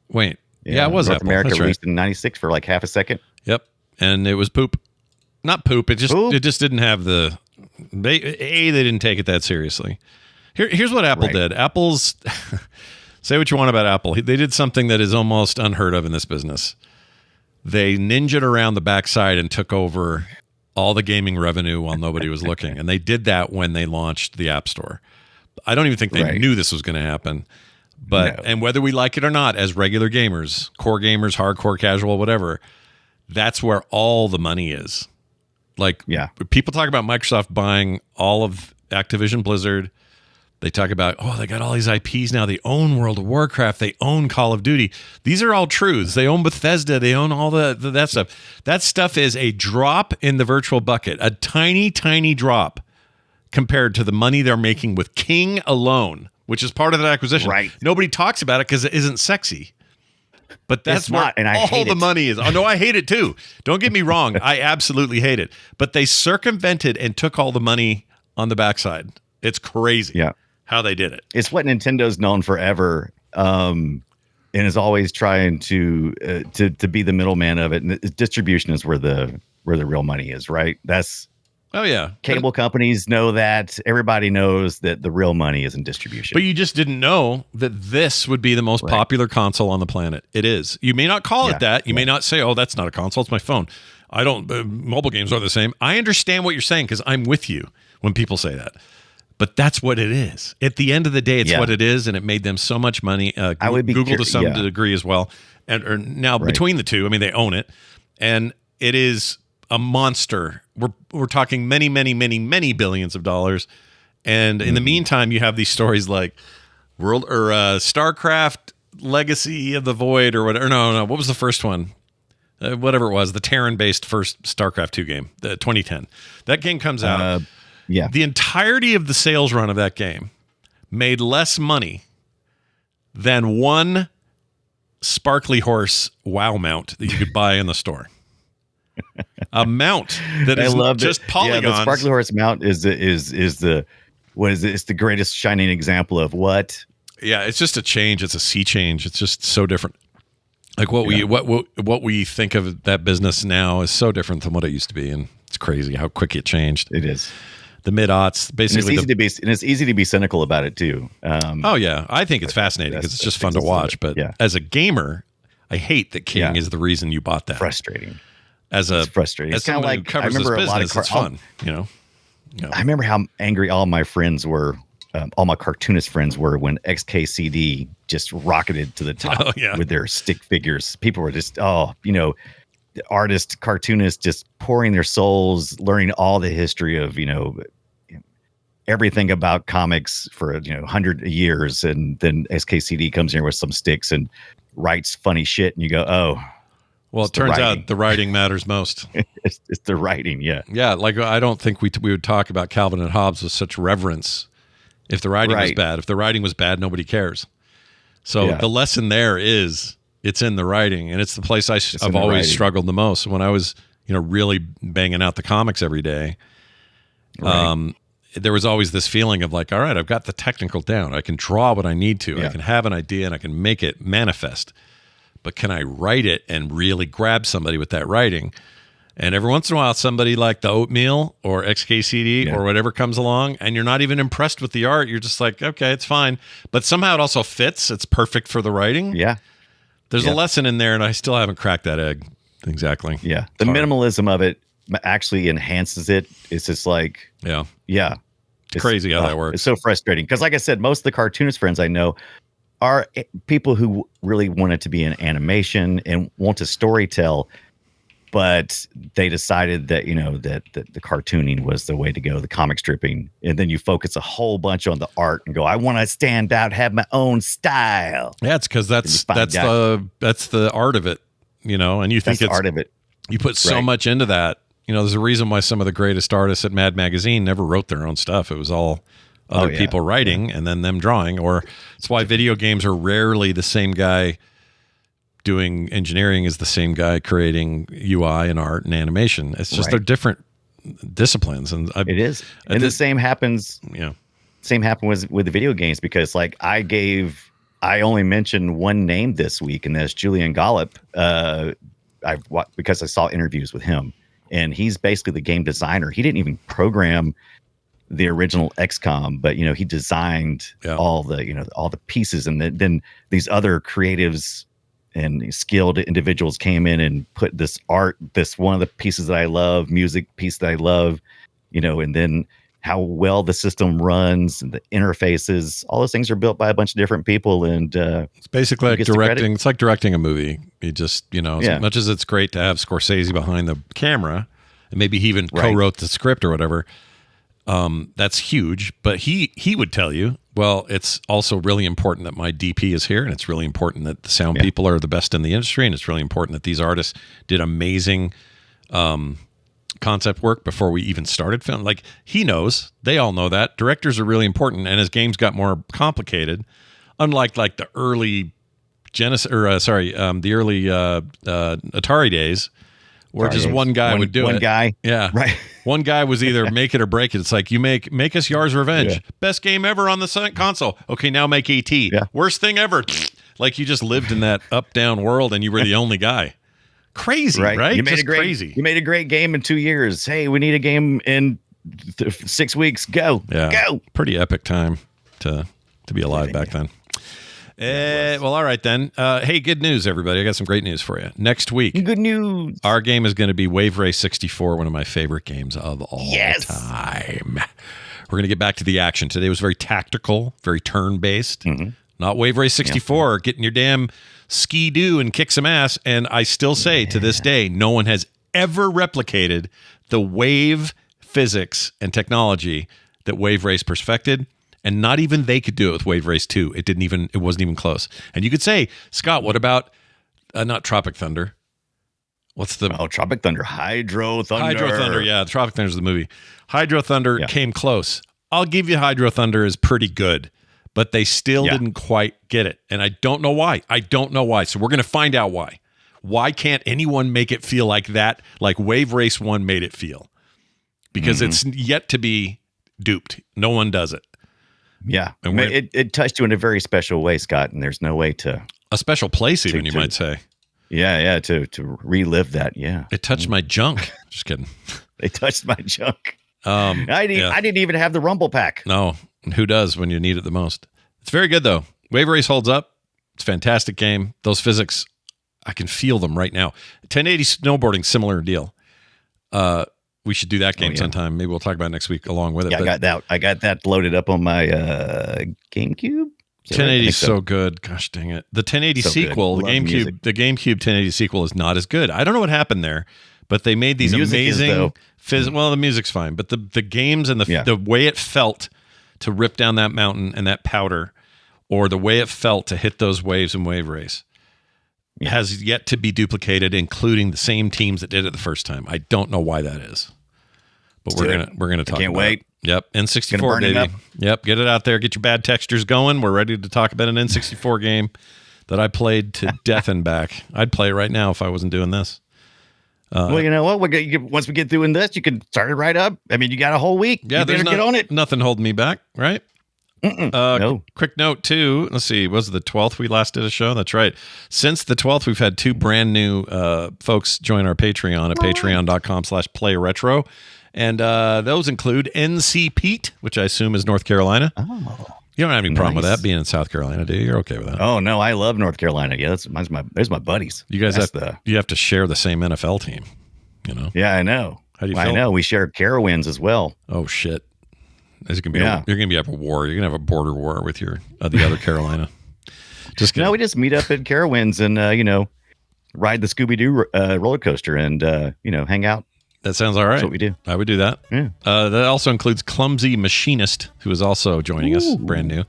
Wait. Yeah, it was North Apple. America That's released right. in 96 for like half a second. Yep. And it was poop. Not poop. It just didn't have the... They didn't take it that seriously. Here's what Apple did. Apple's... Say what you want about Apple. They did something that is almost unheard of in this business. They ninja'd around the backside and took over all the gaming revenue while nobody was looking. And they did that when they launched the App Store. I don't even think they knew this was going to happen. But and whether we like it or not, as regular gamers, core gamers, hardcore, casual, whatever, that's where all the money is. Like people talk about Microsoft buying all of Activision Blizzard. They talk about, they got all these IPs now. They own World of Warcraft. They own Call of Duty. These are all truths. They own Bethesda. They own all that stuff. That stuff is a drop in the virtual bucket, a tiny, tiny drop compared to the money they're making with King alone, which is part of that acquisition. Right. Nobody talks about it because it isn't sexy. But that's where all the money is. Oh, no, I hate it too. Don't get me wrong. I absolutely hate it. But they circumvented and took all the money on the backside. It's crazy. Yeah. How they did it. It's what Nintendo's known forever, and is always trying to be the middleman of it. And distribution is where the real money is, right? That's cable companies know that. Everybody knows that the real money is in distribution. But you just didn't know that this would be the most popular console on the planet. It is. You may not call it that. You may not say, "Oh, that's not a console; it's my phone." I don't. Mobile games are the same. I understand what you're saying because I'm with you when people say that. But that's what it is. At the end of the day, it's what it is, and it made them so much money. Google to some degree as well. and or now between the two, I mean, they own it, and it is a monster. We're talking many, many, many, many billions of dollars. And in the meantime, you have these stories like StarCraft Legacy of the Void or whatever. No, what was the first one? Whatever it was, the Terran-based first StarCraft 2 game, the 2010. That game comes out. The entirety of the sales run of that game made less money than one sparkly horse WoW mount that you could buy in the store. A mount that is just polygons. Yeah, the sparkly horse mount is the what is it? It's the greatest shining example of what? Yeah, it's just a change. It's a sea change. It's just so different. Like what we think of that business now is so different than what it used to be, and it's crazy how quick it changed. It is. The mid-aughts, basically. It's easy to be cynical about it too. Oh yeah, I think it's fascinating because it's just fun to watch. But as a gamer, I hate that King is the reason you bought that. Frustrating. It's frustrating. As someone who covers this business, it's fun. I remember how angry all my friends were. All my cartoonist friends were when XKCD just rocketed to the top with their stick figures. People were just, the artists, cartoonists just pouring their souls, learning all the history of, everything about comics for, 100 years. And then XKCD comes in with some sticks and writes funny shit. And you go, oh. Well, it turns out the writing matters most. It's the writing, yeah. Yeah, like I don't think we would talk about Calvin and Hobbes with such reverence if the writing was bad. If the writing was bad, nobody cares. So the lesson there is it's in the writing, and it's the place I've always struggled the most. When I was, really banging out the comics every day, there was always this feeling of like, all right, I've got the technical down. I can draw what I need to. I can have an idea, and I can make it manifest. But can I write it and really grab somebody with that writing? And every once in a while, somebody like the Oatmeal or XKCD or whatever comes along, and you're not even impressed with the art. You're just like, okay, it's fine. But somehow it also fits. It's perfect for the writing. Yeah. There's a lesson in there, and I still haven't cracked that egg. Exactly. Yeah. The minimalism of it actually enhances it. It's just like, it's crazy how that works. It's so frustrating. Because like I said, most of the cartoonist friends I know are people who really want it to be an animation and want to storytell, but they decided that, that the cartooning was the way to go, the comic stripping. And then you focus a whole bunch on the art and go, I want to stand out, have my own style. Yeah, it's because that's the art of it, and you think it's art of it. You put so much into that. There's a reason why some of the greatest artists at Mad Magazine never wrote their own stuff. It was all other people writing and then them drawing, or it's why video games are rarely the same guy doing engineering as the same guy creating UI and art and animation. It's just they're different disciplines, and it is. And the same happens. Same happened with the video games, because like I only mentioned one name this week, and that's Julian Gollop. Because I saw interviews with him, and he's basically the game designer. He didn't even program the original XCOM, but he designed all the pieces, and then these other creatives and skilled individuals came in and put this art, this one of the pieces that I love, music piece that I love, and then how well the system runs and the interfaces, all those things are built by a bunch of different people. And it's basically like directing. It's like directing a movie. You just, as much as it's great to have Scorsese behind the camera, and maybe he even co-wrote the script or whatever. That's huge, but he would tell you, well, it's also really important that my DP is here, and it's really important that the sound people are the best in the industry, and it's really important that these artists did amazing concept work before we even started film. Like, he knows, they all know that directors are really important, and as games got more complicated, unlike like the early the early Atari days, where just one guy would do it. One guy. Yeah. Right. One guy was either make it or break it. It's like, you make us Yar's Revenge. Yeah. Best game ever on the console. Okay, now make AT. Yeah. Worst thing ever. Like, you just lived in that up-down world, and you were the only guy. Crazy, right? You made crazy. You made a great game in 2 years. Hey, we need a game in 6 weeks. Go. Yeah. Go. Pretty epic time to be alive back then. Well, all right then. Hey, good news, everybody. I got some great news for you. Next week, good news. Our game is going to be Wave Race 64, one of my favorite games of all time. We're going to get back to the action. Today was very tactical, very turn-based. Mm-hmm. Not Wave Race 64, getting your damn ski-doo and kick some ass. And I still say to this day, no one has ever replicated the wave physics and technology that Wave Race perfected. And not even they could do it with Wave Race 2. It wasn't even close. And you could say, Scott, what about not Tropic Thunder? What's the Tropic Thunder, Hydro Thunder. Hydro Thunder, yeah, Tropic Thunder is the movie. Hydro Thunder came close. I'll give you Hydro Thunder is pretty good, but they still didn't quite get it. And I don't know why. So we're going to find out why. Why can't anyone make it feel like that, like Wave Race 1 made it feel? Because it's yet to be duped. No one does it. Yeah. And it touched you in a very special way, Scott, and there's no way to... A special place even, you might say. Yeah, to relive that, yeah. It touched my junk. Just kidding. They touched my junk. I didn't even have the Rumble Pack. No, who does when you need it the most? It's very good, though. Wave Race holds up. It's a fantastic game. Those physics, I can feel them right now. 1080 snowboarding, similar deal. We should do that game sometime. Maybe we'll talk about it next week along with it. Yeah, I got that loaded up on my GameCube. 1080 is so good. Gosh dang it. The 1080 sequel, the GameCube 1080 sequel is not as good. I don't know what happened there, but they made these amazing well, the music's fine, but the games and the way it felt to rip down that mountain and that powder, or the way it felt to hit those waves in Wave Race, has yet to be duplicated, including the same teams that did it the first time. I don't know why that is. But we're gonna talk. Can't wait. It. Yep, N64, baby. Yep, get it out there. Get your bad textures going. We're ready to talk about an N64 game that I played to death and back. I'd play it right now if I wasn't doing this. Well, you know what? Once we get doing this, you can start it right up. I mean, you got a whole week. Yeah, you better get on it. Nothing holding me back, right? No. Quick note, too. Let's see. Was it the 12th we last did a show? That's right. Since the 12th, we've had 2 brand new folks join our Patreon at patreon.com/playretro. And those include NC Pete, which I assume is North Carolina. Oh. You don't have any problem with that being in South Carolina, do you? You're okay with that? Oh, no. I love North Carolina. Yeah, there's my buddies. You guys you have to share the same NFL team, you know? Yeah, I know. How do you feel? I know. We share Carowinds as well. Oh, shit. You're going to be up a war. You're going to have a border war with the other Carolina. Just kidding. No, we just meet up at Carowinds and, ride the Scooby-Doo roller coaster and, hang out. That sounds all right. That's what we do. I would do that. Yeah. That also includes Clumsy Machinist, who is also joining us, brand new.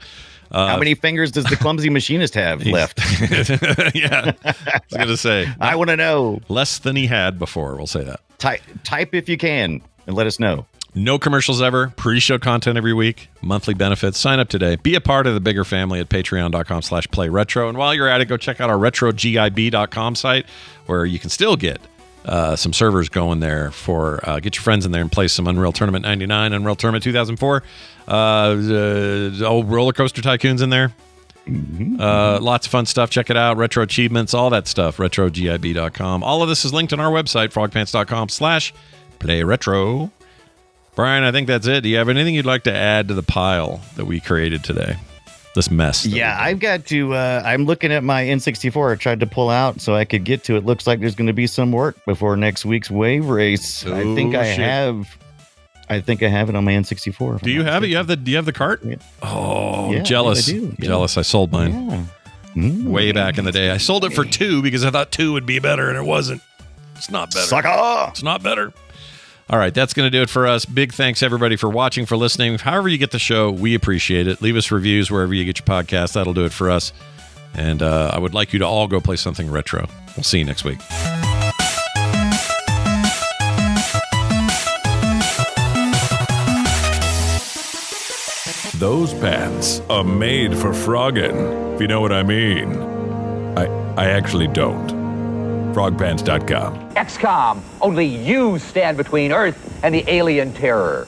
How many fingers does the Clumsy Machinist have left? Yeah. I was going to say. I want to know. Less than he had before, we'll say that. Type if you can and let us know. No commercials ever. Pre-show content every week. Monthly benefits. Sign up today. Be a part of the bigger family at patreon.com/playretro. And while you're at it, go check out our retrogib.com site, where you can still get some servers going there for get your friends in there and play some Unreal Tournament 99, Unreal Tournament 2004, old Roller Coaster Tycoons in there. Lots of fun stuff. Check it out. Retro achievements, all that stuff. retrogib.com. All of this is linked on our website, frogpants.com/playretro. Brian, I think that's it. Do you have anything you'd like to add to the pile that we created today? This mess. Yeah, I've got to. I'm looking at my N64. I tried to pull out so I could get to it. Looks like there's going to be some work before next week's Wave Race. I think I have it on my N64. Do you have it? Do you have the cart? Yeah. Oh, yeah, jealous. I do. Yeah. Jealous. I sold mine way back in the day. I sold it for 2 because I thought 2 would be better, and it wasn't. It's not better. Sucker! It's not better. All right, that's going to do it for us. Big thanks, everybody, for watching, for listening. However you get the show, we appreciate it. Leave us reviews wherever you get your podcast. That'll do it for us. And I would like you to all go play something retro. We'll see you next week. Those pants are made for frogging, if you know what I mean. I actually don't. Frogpants.com. XCOM, only you stand between Earth and the alien terror.